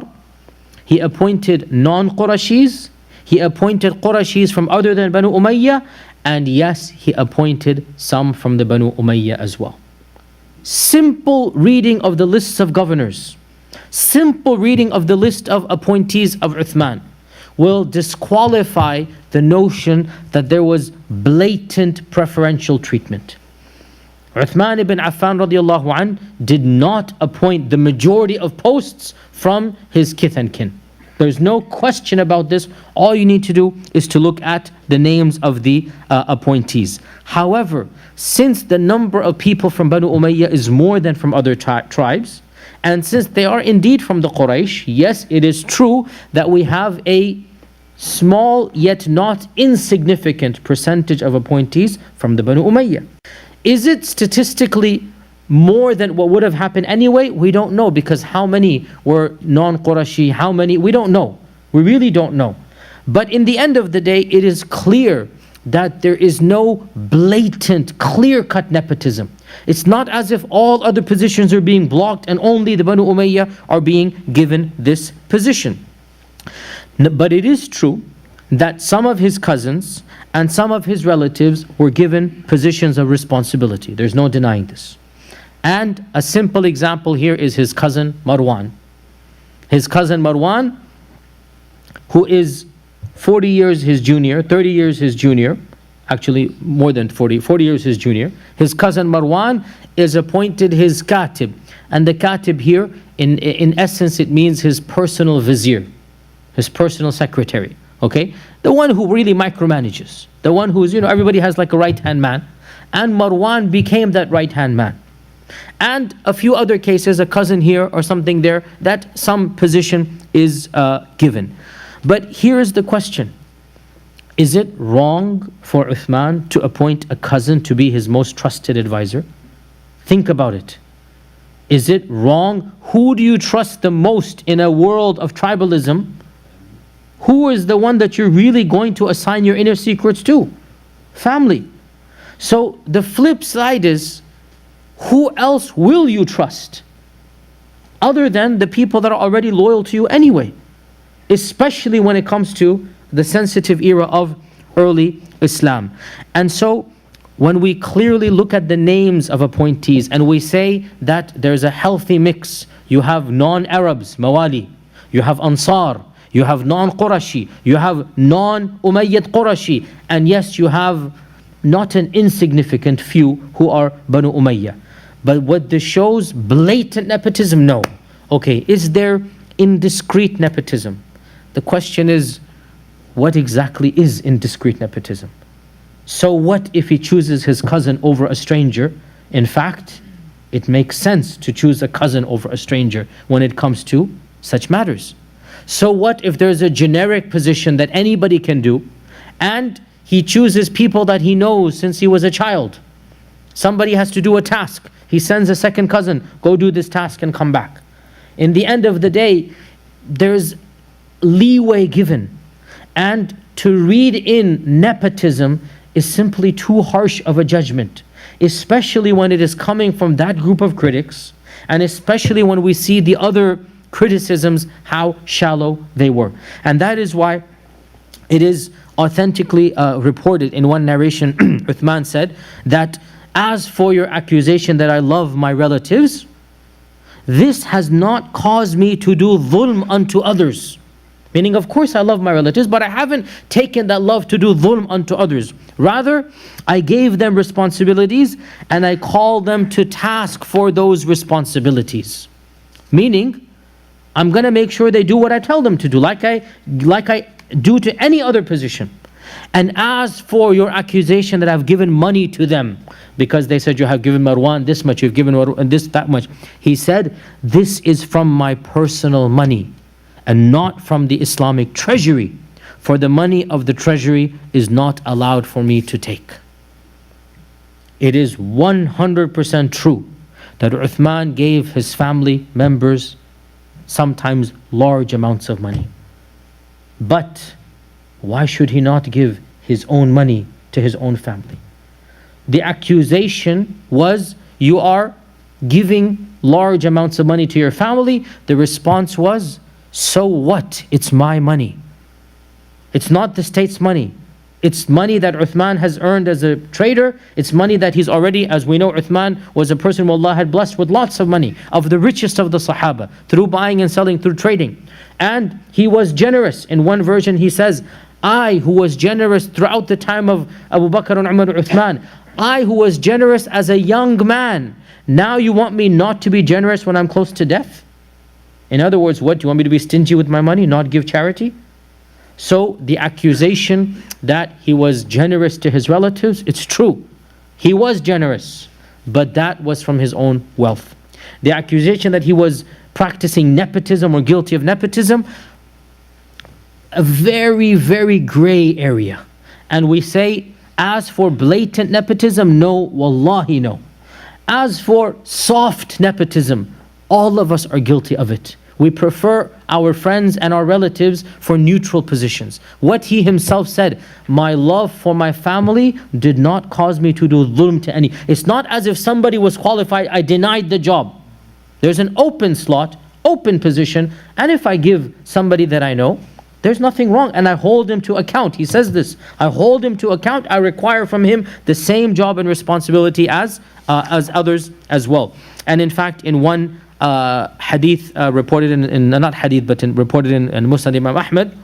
he appointed non-Qurashis, he he appointed Qurashis from other than Banu Umayyah, and yes, he appointed some from the Banu Umayyah as well. Simple reading of the lists of governors, simple reading of the list of appointees of Uthman will disqualify the notion that there was blatant preferential treatment. Uthman ibn Affan radiallahu anh did not appoint the majority of posts from his kith and kin. There's no question about this. All you need to do is to look at the names of the appointees. However, since the number of people from Banu Umayyah is more than from other tribes, and since they are indeed from the Quraysh, yes, it is true that we have a small yet not insignificant percentage of appointees from the Banu Umayyah. Is it statistically more than what would have happened anyway? We don't know, because how many were non-Qurashi, how many, we don't know. We really don't know. But in the end of the day, it is clear that there is no blatant, clear-cut nepotism. It's not as if all other positions are being blocked and only the Banu Umayyah are being given this position. But it is true that some of his cousins and some of his relatives were given positions of responsibility. There's no denying this. And a simple example here is his cousin Marwan. His cousin Marwan, who is 40 years his junior, 30 years his junior, actually more than 40 years his junior. His cousin Marwan is appointed his katib. And the katib here, in essence, it means his personal vizier, his personal secretary. Okay? The one who really micromanages. The one who's, everybody has like a right-hand man. And Marwan became that right-hand man. And a few other cases, a cousin here or something there, that some position is given. But here's the question. Is it wrong for Uthman to appoint a cousin to be his most trusted advisor? Think about it. Is it wrong? Who do you trust the most in a world of tribalism? Who is the one that you're really going to assign your inner secrets to? Family. So the flip side is, who else will you trust other than the people that are already loyal to you anyway? Especially when it comes to the sensitive era of early Islam. And so when we clearly look at the names of appointees and we say that there's a healthy mix, you have non-Arabs, Mawali, you have Ansar, you have non-Qurashi, you have non-Umayyad Qurashi, and yes, you have not an insignificant few who are Banu Umayyah. But what this shows, blatant nepotism? No. Okay, is there indiscreet nepotism? The question is, what exactly is indiscreet nepotism? So what if he chooses his cousin over a stranger? In fact, it makes sense to choose a cousin over a stranger when it comes to such matters. So what if there's a generic position that anybody can do, and he chooses people that he knows since he was a child? Somebody has to do a task. He sends a second cousin, go do this task and come back. In the end of the day, there's leeway given. And to read in nepotism is simply too harsh of a judgment, especially when it is coming from that group of critics, and especially when we see the other criticisms, how shallow they were. And that is why it is authentically reported in one narration, Uthman said that, as for your accusation that I love my relatives, this has not caused me to do dhulm unto others. Meaning, of course I love my relatives, but I haven't taken that love to do dhulm unto others. Rather, I gave them responsibilities and I called them to task for those responsibilities. Meaning, I'm going to make sure they do what I tell them to do, like I do to any other position. And as for your accusation that I've given money to them, because they said you have given Marwan this much, you've given Marwan this, that much. He said, this is from my personal money and not from the Islamic treasury. For the money of the treasury is not allowed for me to take. It is 100% true that Uthman gave his family members sometimes large amounts of money. But why should he not give his own money to his own family? The accusation was, you are giving large amounts of money to your family. The response was, so what? It's my money. It's not the state's money. It's money that Uthman has earned as a trader. It's money that he's already, as we know, Uthman was a person who Allah had blessed with lots of money, of the richest of the Sahaba, through buying and selling, through trading. And he was generous. In one version he says, I who was generous throughout the time of Abu Bakr and Umar and Uthman, I who was generous as a young man, now you want me not to be generous when I'm close to death? In other words, what, do you want me to be stingy with my money, not give charity? So the accusation that he was generous to his relatives, it's true. He was generous, but that was from his own wealth. The accusation that he was practicing nepotism or guilty of nepotism, a very, very gray area. And we say, as for blatant nepotism, no, wallahi no. As for soft nepotism, all of us are guilty of it. We prefer our friends and our relatives for neutral positions. What he himself said, my love for my family did not cause me to do dhulm to any. It's not as if somebody was qualified, I denied the job. There's an open slot, open position, and if I give somebody that I know, there's nothing wrong, and I hold him to account. He says this, I hold him to account, I require from him the same job and responsibility as others as well. And in fact, in one hadith reported in not hadith, but reported in Musnad Imam Ahmad,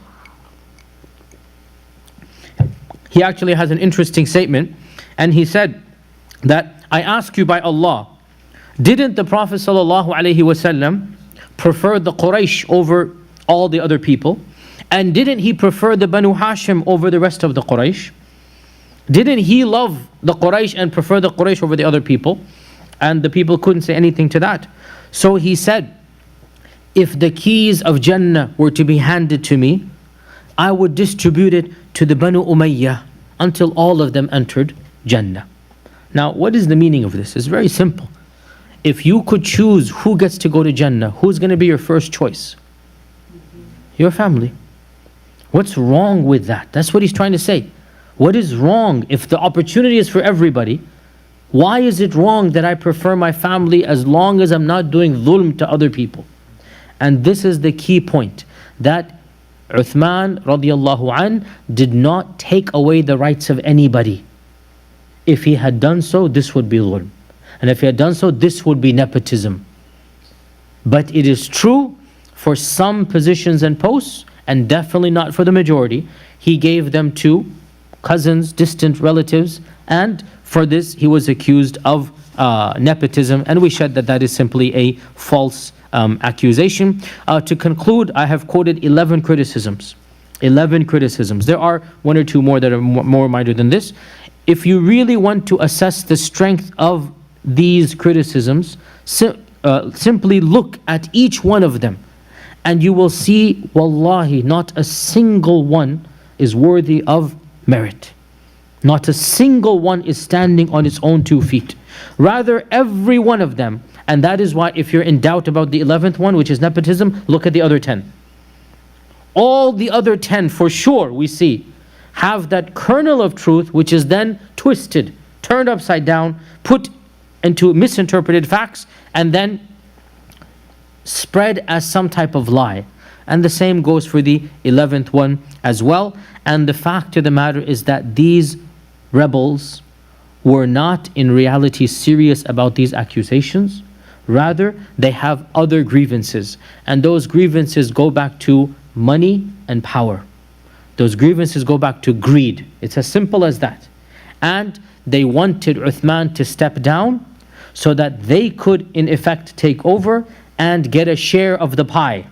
he actually has an interesting statement, and he said that, I ask you by Allah, didn't the Prophet ﷺ prefer the Quraysh over all the other people? And didn't he prefer the Banu Hashim over the rest of the Quraysh? Didn't he love the Quraysh and prefer the Quraysh over the other people? And the people couldn't say anything to that. So he said, if the keys of Jannah were to be handed to me, I would distribute it to the Banu Umayyah until all of them entered Jannah. Now, what is the meaning of this? It's very simple. If you could choose who gets to go to Jannah, who's going to be your first choice? Your family. What's wrong with that? That's what he's trying to say. What is wrong? If the opportunity is for everybody, why is it wrong that I prefer my family as long as I'm not doing dhulm to other people? And this is the key point, that Uthman radiallahu an did not take away the rights of anybody. If he had done so, this would be dhulm. And if he had done so, this would be nepotism. But it is true for some positions and posts, and definitely not for the majority. He gave them to cousins, distant relatives, and for this he was accused of nepotism, and we said that that is simply a false accusation. To conclude, I have quoted 11 criticisms. 11 criticisms. There are one or two more that are more minor than this. If you really want to assess the strength of these criticisms, simply look at each one of them, and you will see, wallahi, not a single one is worthy of merit. Not a single one is standing on its own 2 feet. Rather, every one of them, and that is why if you're in doubt about the 11th one, which is nepotism, look at the other 10. All the other 10, for sure, we see, have that kernel of truth, which is then twisted, turned upside down, put into misinterpreted facts, and then spread as some type of lie. And the same goes for the 11th one as well. And the fact of the matter is that these rebels were not in reality serious about these accusations. Rather, they have other grievances, and those grievances go back to money and power. Those grievances go back to greed. It's as simple as that. And they wanted Uthman to step down so that they could in effect take over and get a share of the pie.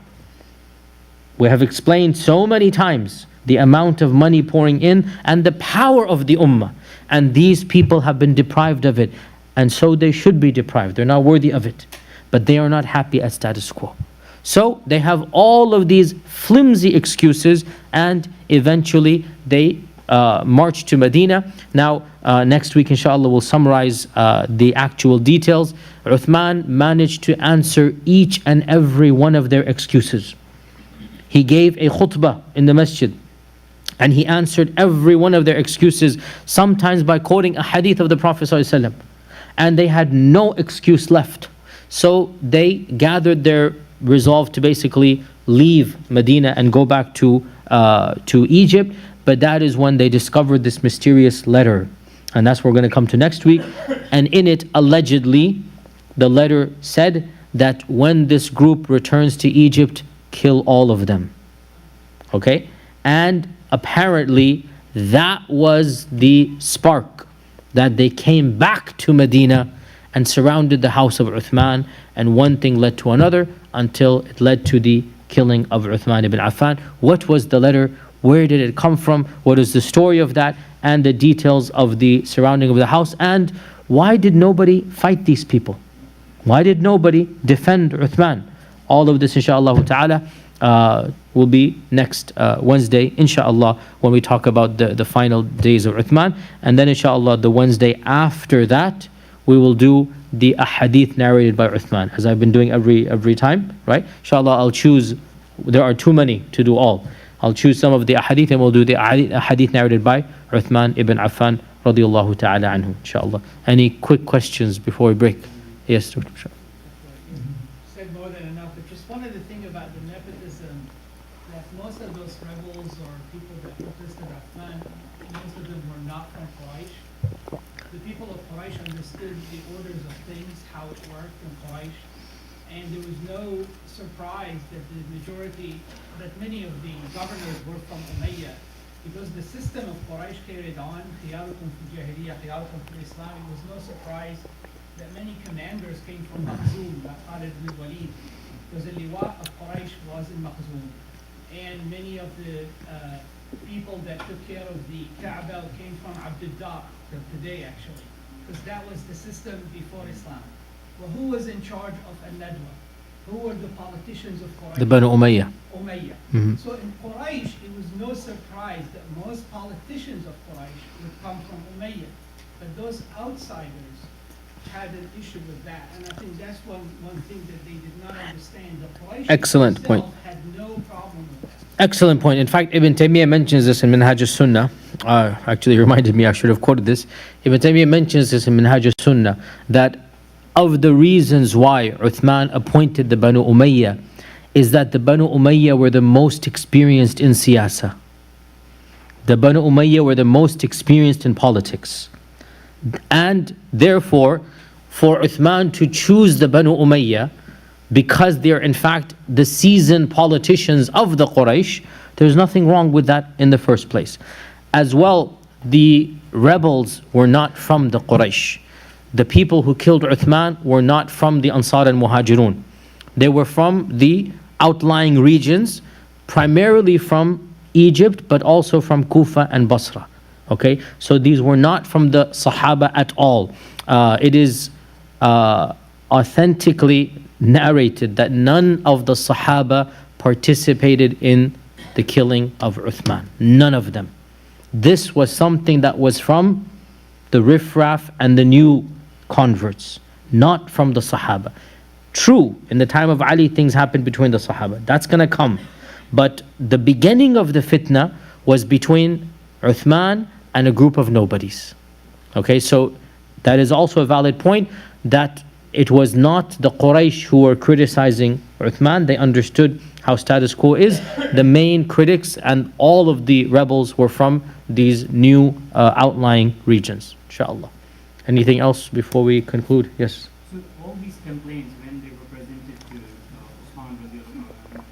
We have explained so many times the amount of money pouring in and the power of the ummah. And these people have been deprived of it. And so they should be deprived. They're not worthy of it. But they are not happy at status quo. So they have all of these flimsy excuses, and eventually they march to Medina. Now, next week, inshallah, we'll summarize the actual details. Uthman managed to answer each and every one of their excuses. He gave a khutbah in the masjid, and he answered every one of their excuses, sometimes by quoting a hadith of the Prophet ﷺ. And they had no excuse left. So they gathered their resolve to basically leave Medina and go back to to Egypt, but that is when they discovered this mysterious letter. And that's what we're going to come to next week. And in it, allegedly, the letter said that when this group returns to Egypt, kill all of them. Okay? And apparently, that was the spark that they came back to Medina and surrounded the house of Uthman, and one thing led to another until it led to the killing of Uthman ibn Affan. What was the letter? Where did it come from? What is the story of that? And the details of the surrounding of the house. And why did nobody fight these people? Why did nobody defend Uthman? All of this, inshaAllah ta'ala, will be next Wednesday, inshaAllah, when we talk about the final days of Uthman. And then, inshaAllah, the Wednesday after that, we will do the ahadith narrated by Uthman, as I've been doing every time, right? Inshallah, I'll choose, there are too many to do all. I'll choose some of the ahadith and we'll do the ahadith narrated by Uthman ibn Affan radiyallahu ta'ala anhu, inshallah. Any quick questions before we break? Yes, Dr. Bashar. Said more than enough, but just one other thing about the nepotism, that most of those rebels or people that protested Affan, most of them were not from Quraysh. The people of Quraysh understood the orders of things, how it worked in Quraysh, and there was no surprise that the majority, that many of the governors were from Umayyah, because the system of Quraysh carried on, khiyarukum fi jahiliyyah, khiyarukum fi Islam. It was no surprise that many commanders came from Makhzum, like Khalid ibn Walid, because the liwa of Quraysh was in Makhzum. And many of the people that took care of the Kaaba came from Abdullah, till today actually, because that was the system before Islam. Well, who was in charge of Al-Nadwa? Who were the politicians of Quraysh? The Banu Umayyah. Umayyah. So in Quraysh, it was no surprise that most politicians of Quraysh would come from Umayyah. But those outsiders had an issue with that. And I think that's one thing that they did not understand. The Quraysh Excellent point. had no problem with that. Excellent point. In fact, Ibn Taymiyyah mentions this in Minhaj al-Sunnah. Actually reminded me, I should have quoted this. Ibn Taymiyyah mentions this in Minhaj al-Sunnah, that of the reasons why Uthman appointed the Banu Umayyah is that the Banu Umayyah were the most experienced in siyasa. The Banu Umayyah were the most experienced in politics. And therefore, for Uthman to choose the Banu Umayyah, because they're in fact the seasoned politicians of the Quraysh, there's nothing wrong with that in the first place. As well, the rebels were not from the Quraysh. The people who killed Uthman were not from the Ansar and Muhajirun. They were from the outlying regions, primarily from Egypt, but also from Kufa and Basra. Okay, so these were not from the Sahaba at all. It is authentically narrated that none of the Sahaba participated in the killing of Uthman. None of them. This was something that was from the riffraff and the new converts, not from the Sahaba. True, in the time of Ali, things happened between the Sahaba. That's going to come. But the beginning of the fitna was between Uthman and a group of nobodies. Okay, so that is also a valid point, that it was not the Quraysh who were criticizing Uthman. They understood how status quo is. The main critics and all of the rebels were from these new outlying regions, inshallah. Anything else before we conclude? Yes. So all these complaints, when they were presented to Uthman radiallahu anhu,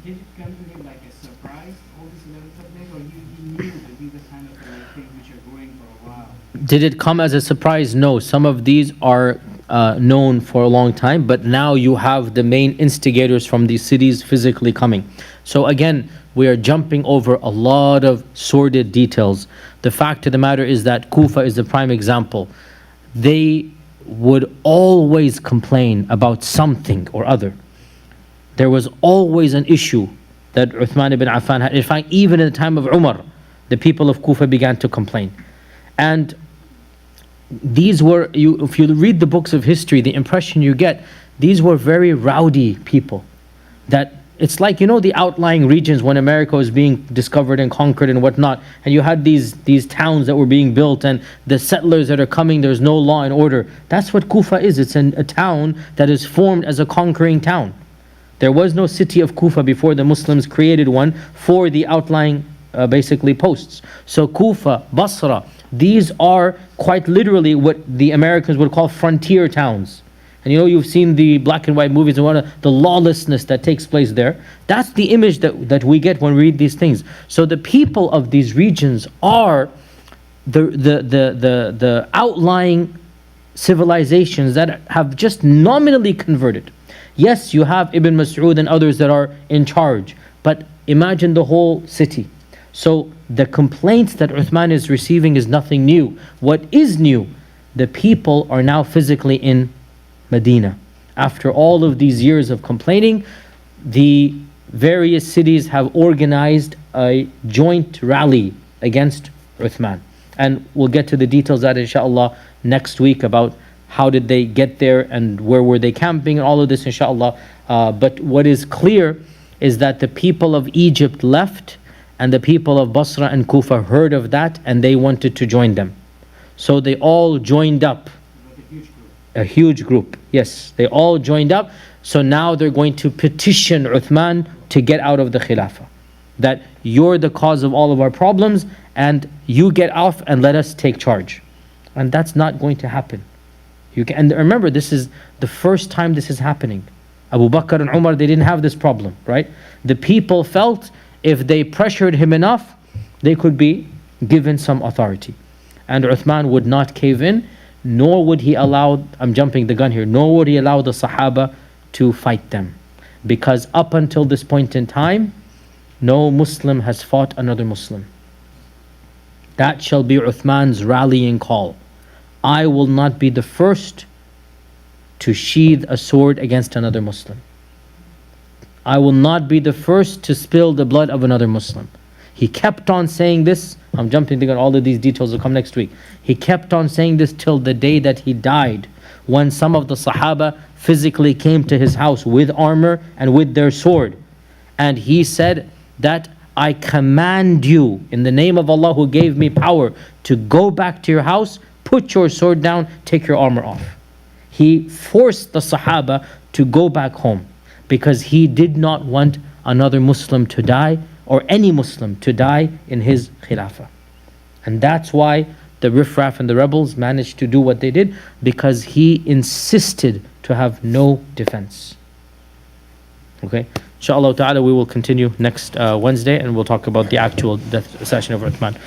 did it come to him like a surprise, all these 11 complaints, or he knew that these are kind of things which are going for a while? Did it come as a surprise? No. Some of these are known for a long time, but now you have the main instigators from these cities physically coming. So again, we are jumping over a lot of sordid details. The fact of the matter is that Kufa is the prime example. They would always complain about something or other. There was always an issue that Uthman ibn Affan had. In fact, even in the time of Umar, the people of Kufa began to complain. And these were, if you read the books of history, the impression you get, these were very rowdy people. That it's like, the outlying regions when America was being discovered and conquered and whatnot, and you had these towns that were being built, and the settlers that are coming, there's no law and order. That's what Kufa is. It's a town that is formed as a conquering town. There was no city of Kufa before the Muslims created one for the outlying basically posts. So Kufa, Basra, these are quite literally what the Americans would call frontier towns. And you know, you've seen the black and white movies and the lawlessness that takes place there. That's the image that we get when we read these things. So the people of these regions are the outlying civilizations that have just nominally converted. Yes, you have Ibn Mas'ud and others that are in charge, but imagine the whole city. So the complaints that Uthman is receiving is nothing new. What is new? The people are now physically in Medina. After all of these years of complaining, the various cities have organized a joint rally against Uthman. And we'll get to the details of that inshallah next week about how did they get there and where were they camping and all of this inshallah. But what is clear is that the people of Egypt left and the people of Basra and Kufa heard of that and they wanted to join them. So they all joined up. A huge group, yes. They all joined up. So now they're going to petition Uthman to get out of the Khilafah. That you're the cause of all of our problems and you get off and let us take charge. And that's not going to happen. And remember, this is the first time this is happening. Abu Bakr and Umar, they didn't have this problem, right? The people felt if they pressured him enough, they could be given some authority. And Uthman would not cave in, nor would he allow, I'm jumping the gun here, nor would he allow the Sahaba to fight them. Because up until this point in time, no Muslim has fought another Muslim. That shall be Uthman's rallying call. I will not be the first to sheathe a sword against another Muslim. I will not be the first to spill the blood of another Muslim. He kept on saying this. I'm jumping the gun, all of these details will come next week. He kept on saying this till the day that he died, when some of the Sahaba physically came to his house with armor and with their sword. And he said that I command you in the name of Allah who gave me power to go back to your house, put your sword down, take your armor off. He forced the Sahaba to go back home because he did not want another Muslim to die or any Muslim to die in his Khilafah. And that's why the riffraff and the rebels managed to do what they did, because he insisted to have no defense. Okay, inshallah ta'ala we will continue next Wednesday and we'll talk about the actual death assassination of Uthman.